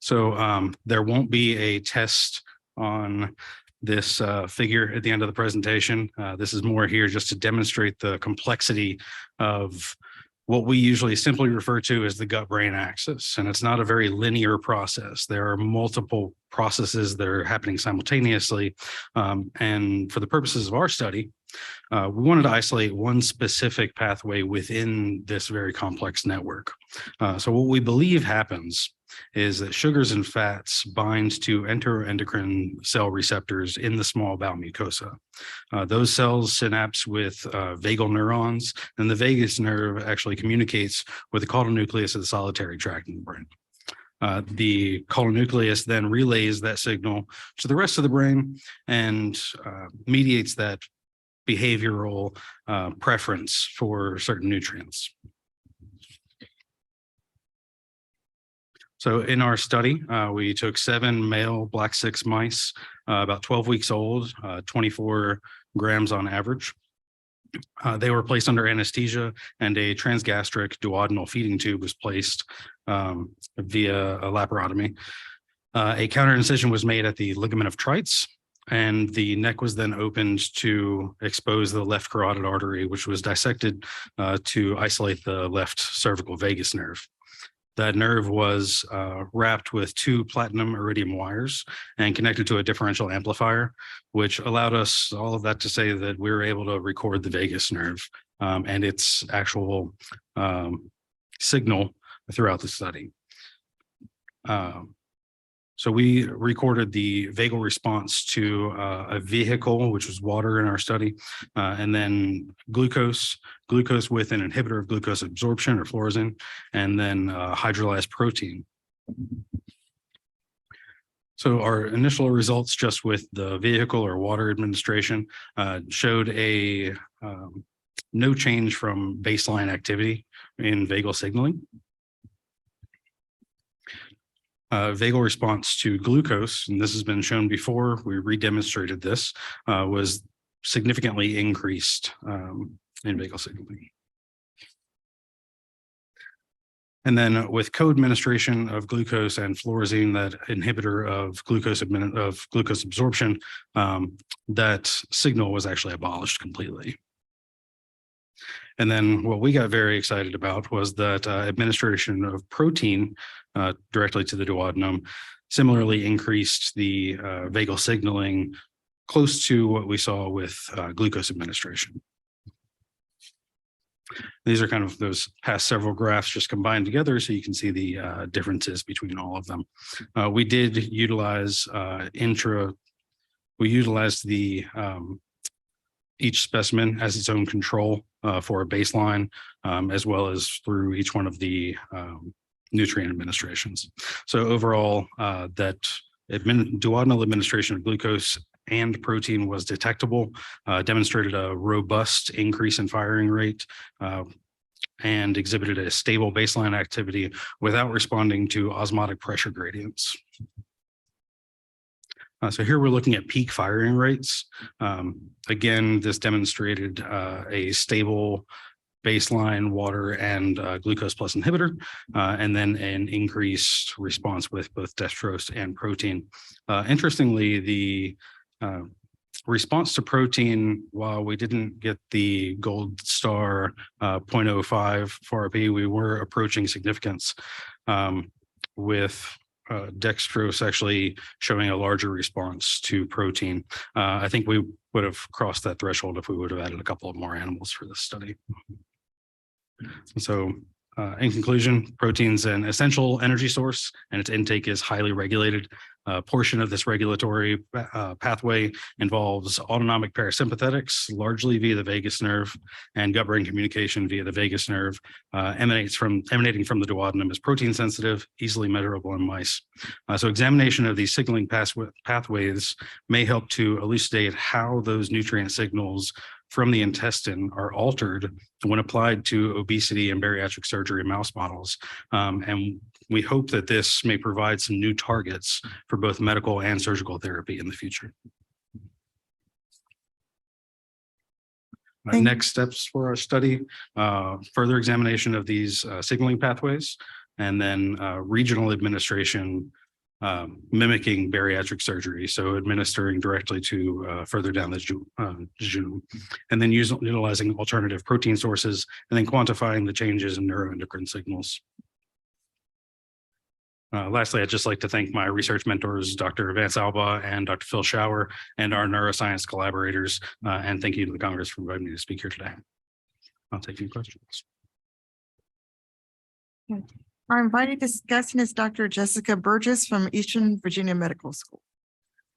So there won't be a test on this figure at the end of the presentation. This is more here just to demonstrate the complexity of what we usually simply refer to as the gut-brain axis. And it's not a very linear process. There are multiple processes that are happening simultaneously. And for the purposes of our study, we wanted to isolate one specific pathway within this very complex network. So what we believe happens is that sugars and fats bind to enteroendocrine cell receptors in the small bowel mucosa. Those cells synapse with vagal neurons, and the vagus nerve actually communicates with the caudal nucleus of the solitary tract in the brain. The caudal nucleus then relays that signal to the rest of the brain and mediates that behavioral preference for certain nutrients. So in our study, we took 7 male black 6 mice, about 12 weeks old, 24 grams on average. They were placed under anesthesia, and a transgastric duodenal feeding tube was placed via a laparotomy. A counter incision was made at the ligament of Treitz, and the neck was then opened to expose the left carotid artery, which was dissected to isolate the left cervical vagus nerve. That nerve was wrapped with 2 platinum iridium wires and connected to a differential amplifier, which allowed us all of that to say that we were able to record the vagus nerve and its actual signal throughout the study. So we recorded the vagal response to a vehicle, which was water in our study, and then glucose with an inhibitor of glucose absorption or fluorescein, and then hydrolyzed protein. So our initial results just with the vehicle or water administration showed a no change from baseline activity in vagal signaling. Vagal response to glucose, and this has been shown before, we redemonstrated this, was significantly increased in vagal signaling. And then with co-administration of glucose and fluorescein, that inhibitor of glucose absorption, that signal was actually abolished completely. And then what we got very excited about was that administration of protein directly to the duodenum similarly increased the vagal signaling close to what we saw with glucose administration. These are kind of those past several graphs just combined together so you can see the differences between all of them. We did utilize we utilized the each specimen as its own control for a baseline, as well as through each one of the nutrient administrations. So overall, that duodenal administration of glucose and protein was detectable, demonstrated a robust increase in firing rate, and exhibited a stable baseline activity without responding to osmotic pressure gradients. So here we're looking at peak firing rates. Again, this demonstrated a stable baseline water and glucose plus inhibitor, and then an increased response with both dextrose and protein. Interestingly, the response to protein, while we didn't get the gold star 0.05 for RP, we were approaching significance with dextrose actually showing a larger response to protein. I think we would have crossed that threshold if we would have added a couple of more animals for this study. So in conclusion, protein's an essential energy source and its intake is highly regulated. A portion of this regulatory pathway involves autonomic parasympathetics, largely via the vagus nerve, and gut-brain communication via the vagus nerve. Emanating from the duodenum is protein sensitive, easily measurable in mice. So examination of these signaling pathways may help to elucidate how those nutrient signals from the intestine are altered when applied to obesity and bariatric surgery mouse models. And we hope that this may provide some new targets for both medical and surgical therapy in the future. Next steps for our study, further examination of these signaling pathways, and then regional administration mimicking bariatric surgery, so administering directly to further down the jejunum, and then utilizing alternative protein sources, and then quantifying the changes in neuroendocrine signals. Lastly, I'd just like to thank my research mentors, Dr. Vance Alba and Dr. Phil Schauer, and our neuroscience collaborators, and thank you to the Congress for inviting me to speak here today. I'll take any questions. Our invited discussant is Dr. Jessica Burgess from Eastern Virginia Medical School.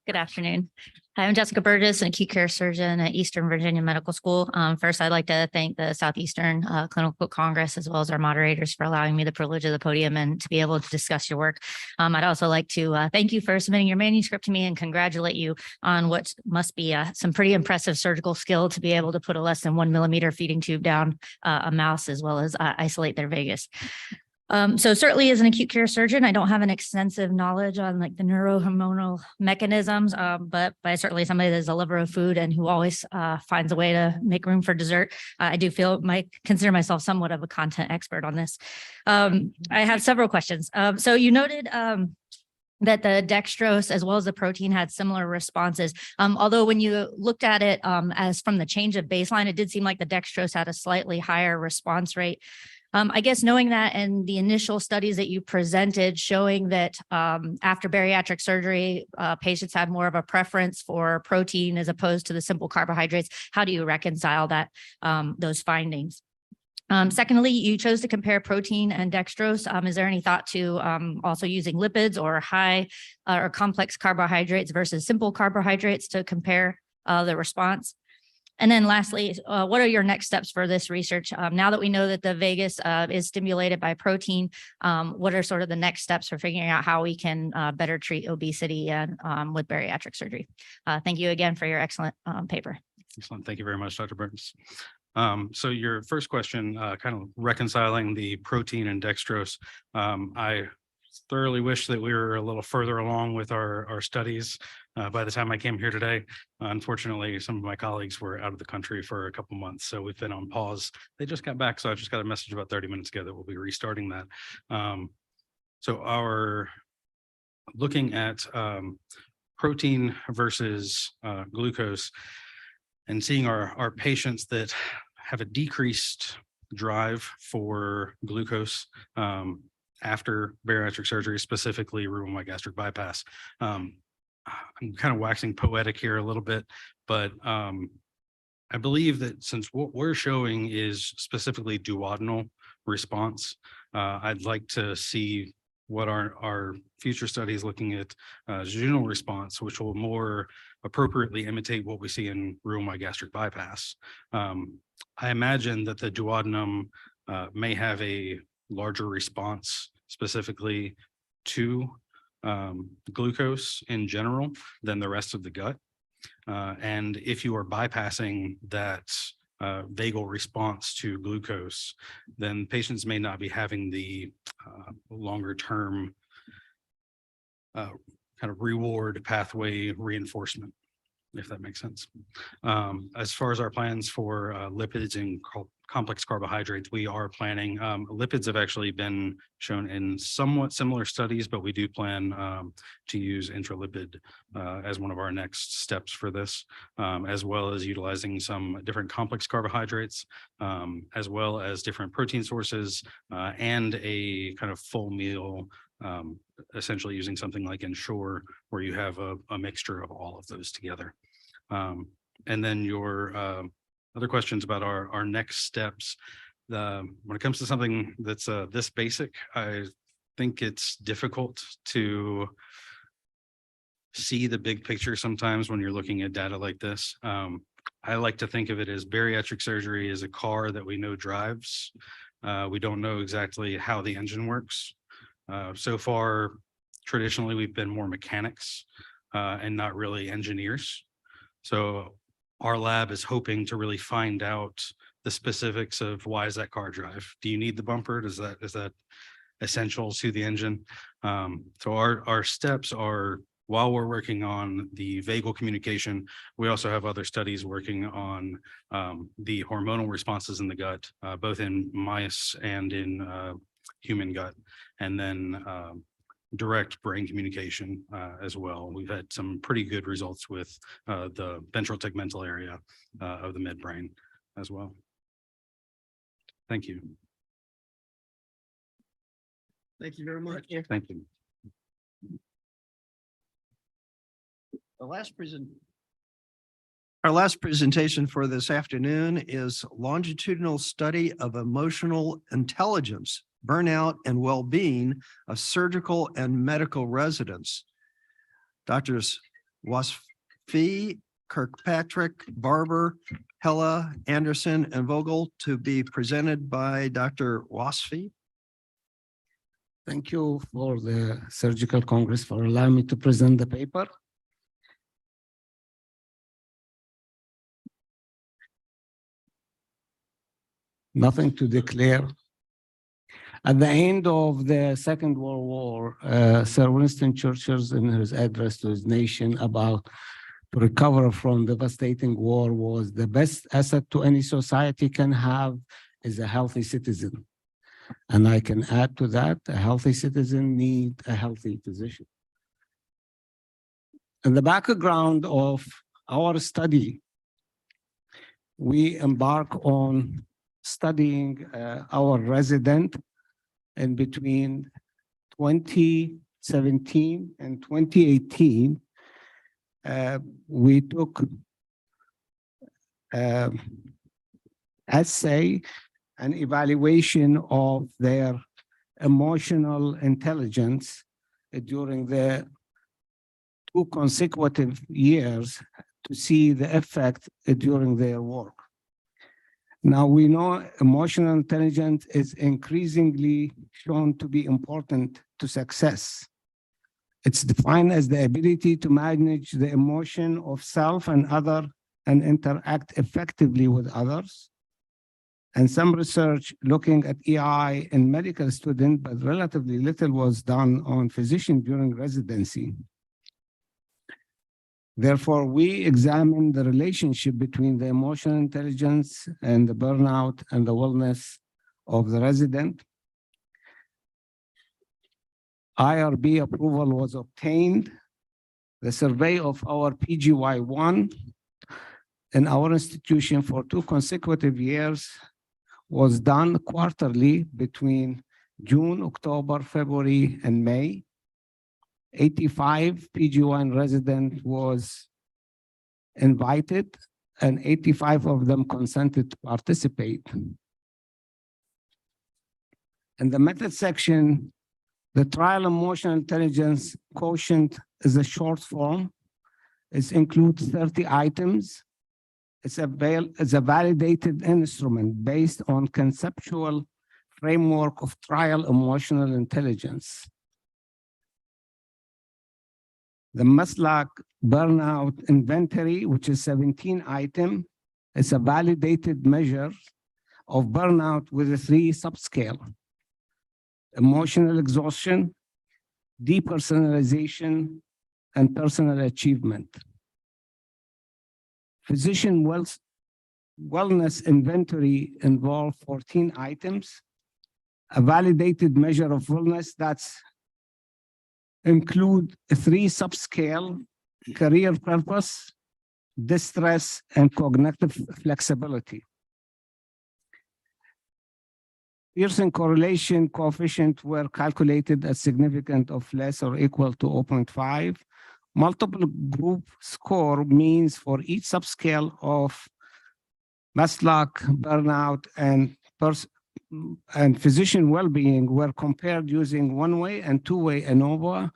Good afternoon. Hi, I'm Jessica Burgess, an acute care surgeon at Eastern Virginia Medical School. First, I'd like to thank the Southeastern Clinical Congress, as well as our moderators, for allowing me the privilege of the podium and to be able to discuss your work. I'd also like to thank you for submitting your manuscript to me and congratulate you on what must be some pretty impressive surgical skill to be able to put a less than 1 millimeter feeding tube down a mouse, as well as isolate their vagus. So certainly as an acute care surgeon, I don't have an extensive knowledge on like the neurohormonal mechanisms, but by certainly somebody that's a lover of food and who always finds a way to make room for dessert, I do consider myself somewhat of a content expert on this. I have several questions. So you noted that the dextrose as well as the protein had similar responses. Although when you looked at it as from the change of baseline, it did seem like the dextrose had a slightly higher response rate. I guess knowing that and the initial studies that you presented showing that after bariatric surgery, patients had more of a preference for protein as opposed to the simple carbohydrates, how do you reconcile that those findings? Secondly, you chose to compare protein and dextrose. Is there any thought to also using lipids or high or complex carbohydrates versus simple carbohydrates to compare the response? And then lastly, what are your next steps for this research? Now that we know that the vagus is stimulated by protein, what are sort of the next steps for figuring out how we can better treat obesity and with bariatric surgery? Thank you again for your excellent paper. Excellent. Thank you very much, Dr. Burns. So your first question, kind of reconciling the protein and dextrose. I thoroughly wish that we were a little further along with our studies. By the time I came here today, unfortunately, some of my colleagues were out of the country for a couple months, so we've been on pause. They just got back, so I just got a message about 30 minutes ago that we'll be restarting that. So our looking at protein versus glucose and seeing our patients that have a decreased drive for glucose after bariatric surgery, specifically rheumatoid gastric bypass. I'm kind of waxing poetic here a little bit, but I believe that since what we're showing is specifically duodenal response, I'd like to see what our future studies looking at jejunal response, which will more appropriately imitate what we see in rheumatoid gastric bypass. I imagine that the duodenum may have a larger response specifically to glucose in general than the rest of the gut. And if you are bypassing that vagal response to glucose, then patients may not be having the longer term kind of reward pathway reinforcement, if that makes sense. As far as our plans for lipids and complex carbohydrates, we are planning, lipids have actually been shown in somewhat similar studies, but we do plan to use intralipid as one of our next steps for this, as well as utilizing some different complex carbohydrates, as well as different protein sources, and a kind of full meal, essentially using something like Ensure, where you have a mixture of all of those together. And then your other questions about our next steps. When it comes to something that's this basic, I think it's difficult to see the big picture sometimes when you're looking at data like this. I like to think of it as bariatric surgery is a car that we know drives. We don't know exactly how the engine works. So far, traditionally, we've been more mechanics and not really engineers. So our lab is hoping to really find out the specifics of why is that car drive? Do you need the bumper? Is that essential to the engine? So our steps are, while we're working on the vagal communication, we also have other studies working on the hormonal responses in the gut, both in mice and in human gut, and then direct brain communication as well. We've had some pretty good results with the ventral tegmental area of the midbrain as well. Thank you. Thank you very much. Thank you. Our last presentation for this afternoon is longitudinal study of emotional intelligence, burnout, and well-being of surgical and medical residents. Doctors Wasfi, Kirkpatrick, Barber, Hella, Anderson, and Vogel to be presented by Dr. Wasfi. Thank you for the Surgical Congress for allowing me to present the paper. Nothing to declare. At the end of the Second World War, Sir Winston Churchill, in his address to his nation about to recover from devastating war, was the best asset to any society can have is a healthy citizen. And I can add to that, a healthy citizen needs a healthy physician. In the background of our study, we embark on studying our resident in between 2017 and 2018. We took essay and evaluation of their emotional intelligence during the 2 consecutive years to see the effect during their work. Now we know emotional intelligence is increasingly shown to be important to success. It's defined as the ability to manage the emotion of self and other and interact effectively with others, and some research looking at EI in medical students, but relatively little was done on physician during residency. Therefore, we examine the relationship between the emotional intelligence and the burnout and the wellness of the resident. IRB approval was obtained. The survey of our PGY1 in our institution for 2 consecutive years was done quarterly between June, October, February, and May. 85 PG1 resident was invited and 85 of them consented to participate. In the method section, the trial emotional intelligence quotient is a short form. It includes 30 items. It's a validated instrument based on conceptual framework of trial emotional intelligence. The Maslach burnout inventory, which is 17 items, is a validated measure of burnout with a 3 subscale: emotional exhaustion, depersonalization, and personal achievement. Physician wellness inventory involved 14 items, a validated measure of wellness that's include 3 subscale: career purpose, distress, and cognitive flexibility. Pearson correlation coefficient were calculated as significant of less or equal to 0.5. Multiple group score means for each subscale of Maslach, burnout, and physician well-being were compared using one-way and two-way ANOVA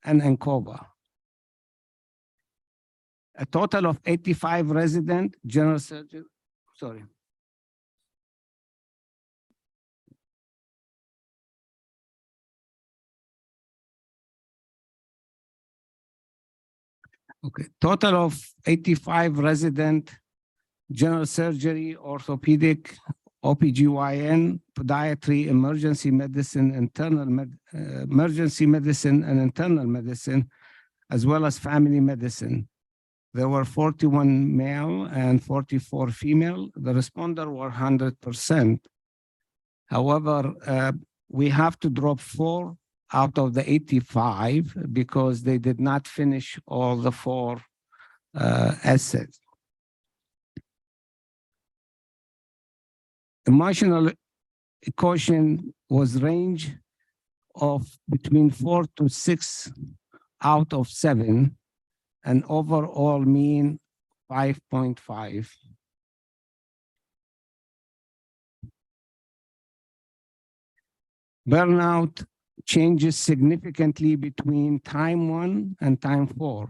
and ANCOVA. A total of 85 resident general surgery, total of 85 resident general surgery, orthopedic, OBGYN, podiatry, emergency medicine, emergency medicine and internal medicine, as well as family medicine. There were 41 male and 44 female. The responder were 100%. However, we have to drop 4 out of the 85 because they did not finish all the 4 essays. Emotional quotient was range of between 4 to 6 out of 7, and overall mean 5.5. Burnout changes significantly between time 1 and time 4.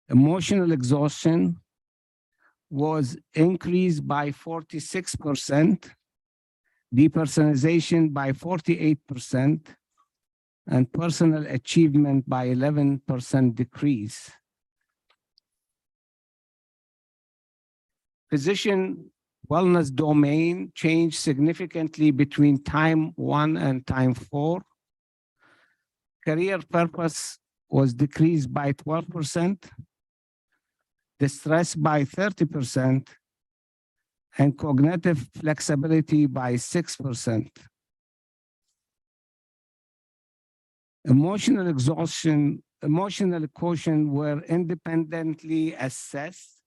Emotional exhaustion was increased by 46%, depersonalization by 48%, and personal achievement by 11% decrease. Physician wellness domain changed significantly between time 1 and time 4. Career purpose was decreased by 12%, distress by 30%, and cognitive flexibility by 6%. Emotional exhaustion, emotional quotient were independently assessed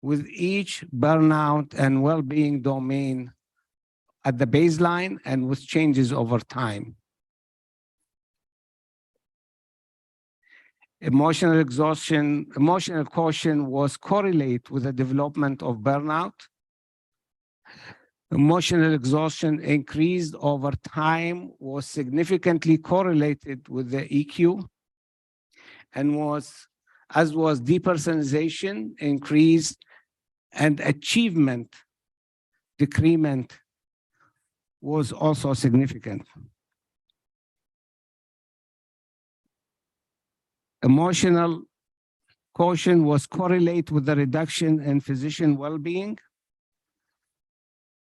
with each burnout and well-being domain at the baseline and with changes over time. Emotional exhaustion, emotional quotient was correlated with the development of burnout. Emotional exhaustion increased over time, was significantly correlated with the EQ, and as was depersonalization increased, and achievement decrement was also significant. Emotional quotient was correlate with the reduction in physician well-being.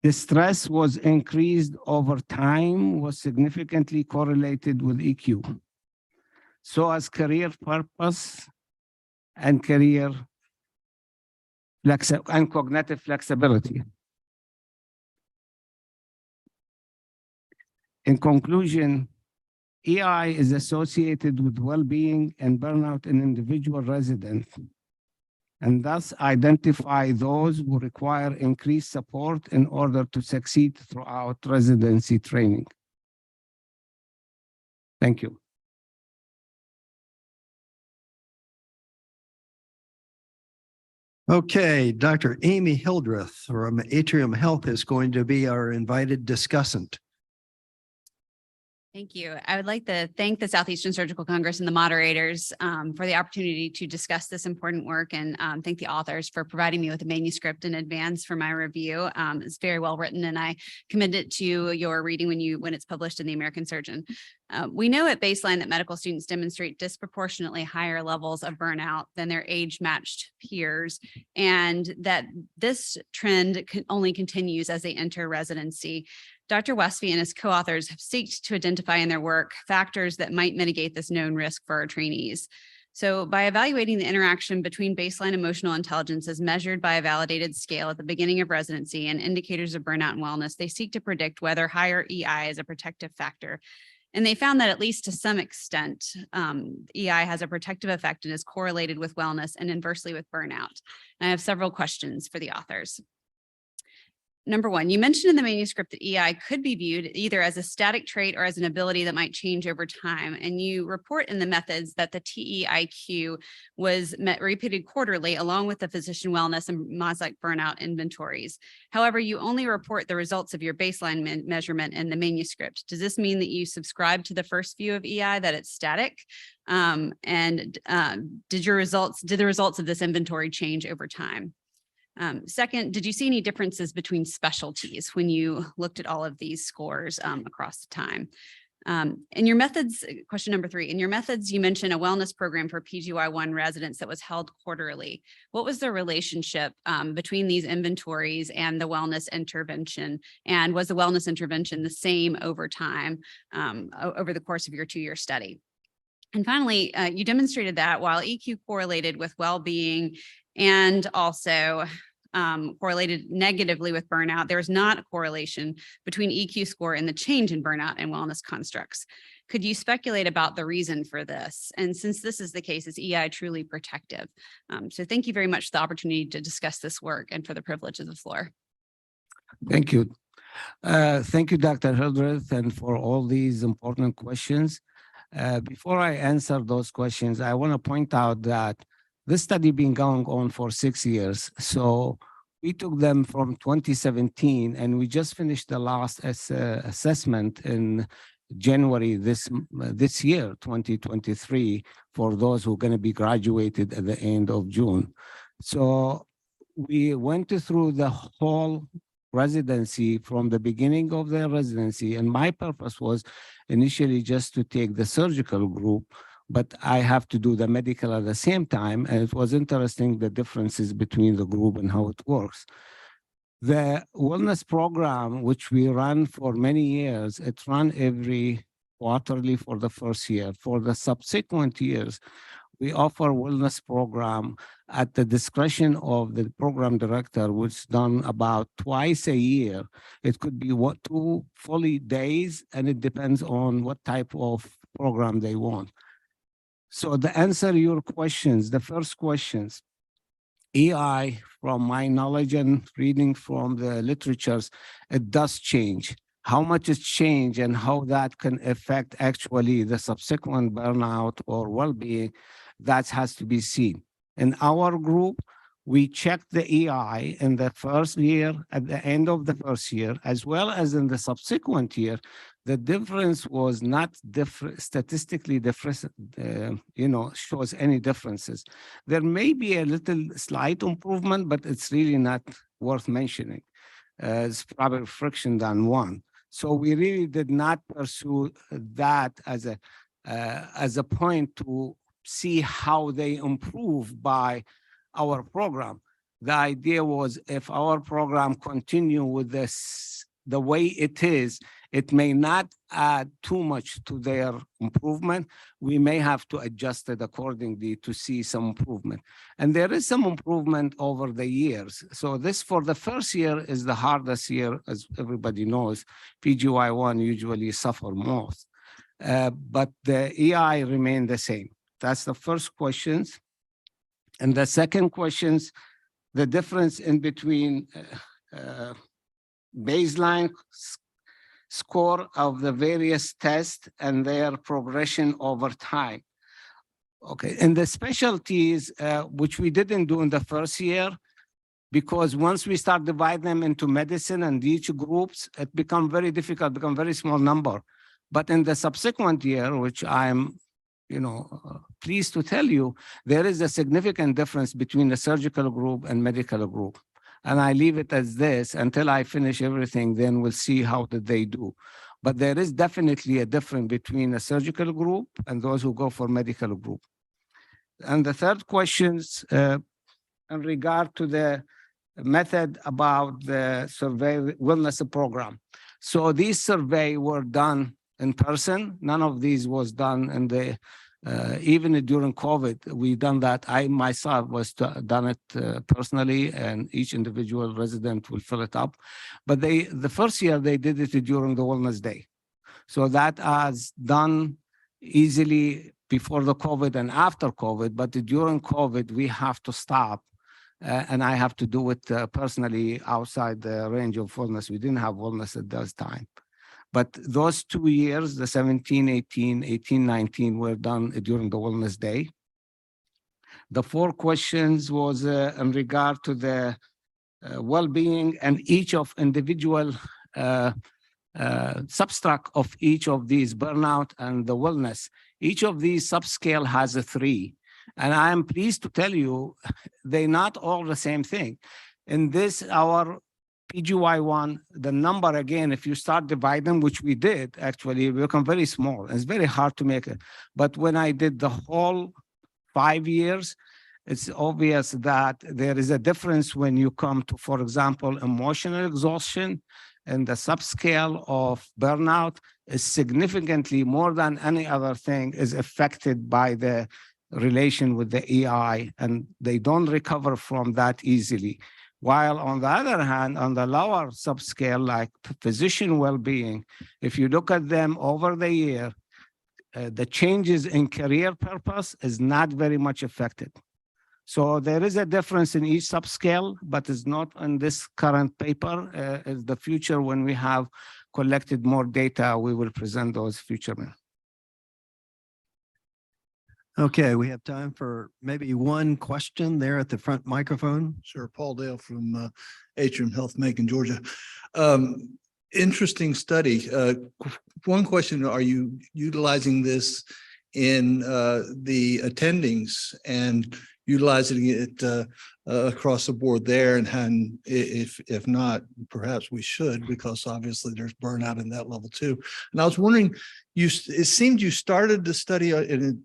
The stress was increased over time, was significantly correlated with EQ. So as career purpose and career and cognitive flexibility. In conclusion, EI is associated with well-being and burnout in individual residents, and thus identify those who require increased support in order to succeed throughout residency training. Thank you. Okay, Dr. Amy Hildreth from Atrium Health is going to be our invited discussant. Thank you. I would like to thank the Southeastern Surgical Congress and the moderators for the opportunity to discuss this important work, and thank the authors for providing me with a manuscript in advance for my review. It's very well written, and I commend it to your reading when it's published in the American Surgeon. We know at baseline that medical students demonstrate disproportionately higher levels of burnout than their age-matched peers, and that this trend only continues as they enter residency. Dr. Westby and his co-authors have sought to identify in their work factors that might mitigate this known risk for our trainees. So by evaluating the interaction between baseline emotional intelligence as measured by a validated scale at the beginning of residency and indicators of burnout and wellness, they seek to predict whether higher EI is a protective factor. And they found that at least to some extent, EI has a protective effect and is correlated with wellness and inversely with burnout. And I have several questions for the authors. Number one, you mentioned in the manuscript that EI could be viewed either as a static trait or as an ability that might change over time. And you report in the methods that the TEIQ was repeated quarterly along with the physician wellness and mosaic burnout inventories. However, you only report the results of your baseline measurement in the manuscript. Does this mean that you subscribe to the first view of EI, that it's static? Did the results of this inventory change over time? Second, did you see any differences between specialties when you looked at all of these scores across time? In your methods, question number 3, in your methods, you mentioned a wellness program for PGY1 residents that was held quarterly. What was the relationship between these inventories and the wellness intervention? And was the wellness intervention the same over time over the course of your 2-year study? And finally, you demonstrated that while EQ correlated with well-being and also correlated negatively with burnout, there is not a correlation between EQ score and the change in burnout and wellness constructs. Could you speculate about the reason for this? And since this is the case, is EI truly protective? So thank you very much for the opportunity to discuss this work and for the privilege of the floor. Thank you. Thank you, Dr. Hildreth, and for all these important questions. Before I answer those questions, I want to point out that this study been going on for 6 years. So we took them from 2017, and we just finished the last assessment in January this year, 2023, for those who are going to be graduated at the end of June. So we went through the whole residency from the beginning of their residency, and my purpose was initially just to take the surgical group, but I have to do the medical at the same time, and it was interesting the differences between the group and how it works. The wellness program, which we run for many years, it's run every quarterly for the first year. For the subsequent years, we offer wellness program at the discretion of the program director, which is done about twice a year. It could be 2 fully days, and it depends on what type of program they want. So to answer your questions, the first questions, EI, from my knowledge and reading from the literatures, it does change. How much it's changed and how that can affect actually the subsequent burnout or well-being, that has to be seen. In our group, we checked the EI in the first year, at the end of the first year, as well as in the subsequent year. The difference was not statistically different, shows any differences. There may be a little slight improvement, but it's really not worth mentioning. It's probably friction than one. So we really did not pursue that as a point to see how they improve by our program. The idea was if our program continue with this, the way it is, it may not add too much to their improvement. We may have to adjust it accordingly to see some improvement. And there is some improvement over the years. So this for the first year is the hardest year, as everybody knows. PGY1 usually suffer most. But the EI remain the same. That's the first questions. And the second questions, the difference in between baseline score of the various tests and their progression over time. Okay, and the specialties, which we didn't do in the first year, because once we start dividing them into medicine and each groups, it become very difficult, become very small number. But in the subsequent year, which I'm pleased to tell you, there is a significant difference between the surgical group and medical group. And I leave it as this until I finish everything, then we'll see how did they do. But there is definitely a difference between a surgical group and those who go for medical group. And the third questions in regard to the method about the survey wellness program. So these survey were done in person. None of these was done in the even during COVID, we done that. I myself was done it personally, and each individual resident will fill it up. But the first year they did it during the Wellness Day. So that has done easily before the COVID and after COVID, but during COVID, we have to stop. And I have to do it personally outside the range of wellness. We didn't have wellness at that time. But those 2 years, the 17, 18, 18, 19 were done during the Wellness Day. The 4 questions was in regard to the well-being and each of individual subtract of each of these burnout and the wellness. Each of these subscale has a 3. And I am pleased to tell you, they're not all the same thing. In this, our PGY1, the number again, if you start dividing, which we did actually, it become very small. It's very hard to make it. But when I did the whole 5 years, it's obvious that there is a difference when you come to, for example, emotional exhaustion, and the subscale of burnout is significantly more than any other thing is affected by the relation with the EI, and they don't recover from that easily. While on the other hand, on the lower subscale, like physician well-being, if you look at them over the year, the changes in career purpose is not very much affected. So there is a difference in each subscale, but it's not in this current paper. In the future, when we have collected more data, we will present those future. Okay, we have time for maybe one question there at the front microphone. Sure, Paul Dale from Atrium Health, Macon, Georgia. Interesting study. One question, are you utilizing this in the attendings and utilizing it across the board there? And if not, perhaps we should, because obviously there's burnout in that level too. And I was wondering, it seemed you started the study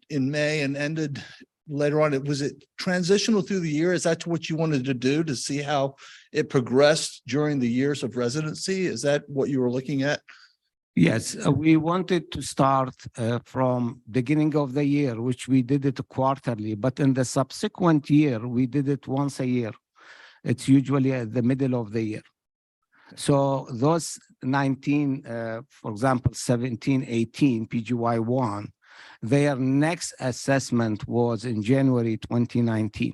in May and ended later on. Was it transitional through the year? Is that what you wanted to do, to see how it progressed during the years of residency? Is that what you were looking at? Yes, we wanted to start from beginning of the year, which we did it quarterly, but in the subsequent year, we did it once a year. It's usually at the middle of the year. So those 19, for example, 17, 18, PGY1, their next assessment was in January 2019,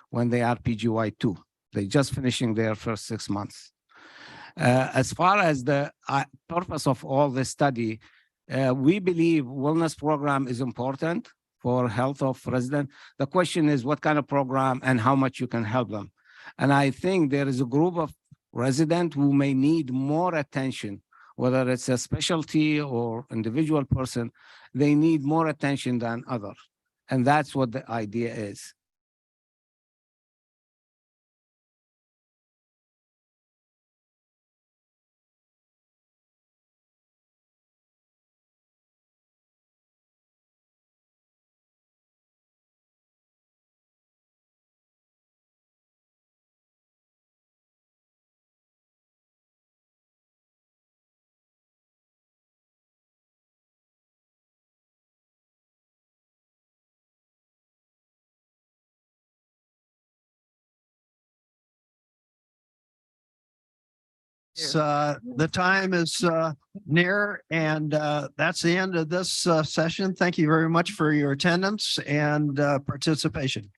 when they are PGY2. They're just finishing their first 6 months. As far as the purpose of all this study, we believe wellness program is important for health of residents. The question is what kind of program and how much you can help them. And I think there is a group of residents who may need more attention, whether it's a specialty or individual person, they need more attention than others. And that's what the idea is. The time is near, and that's the end of this session. Thank you very much for your attendance and participation.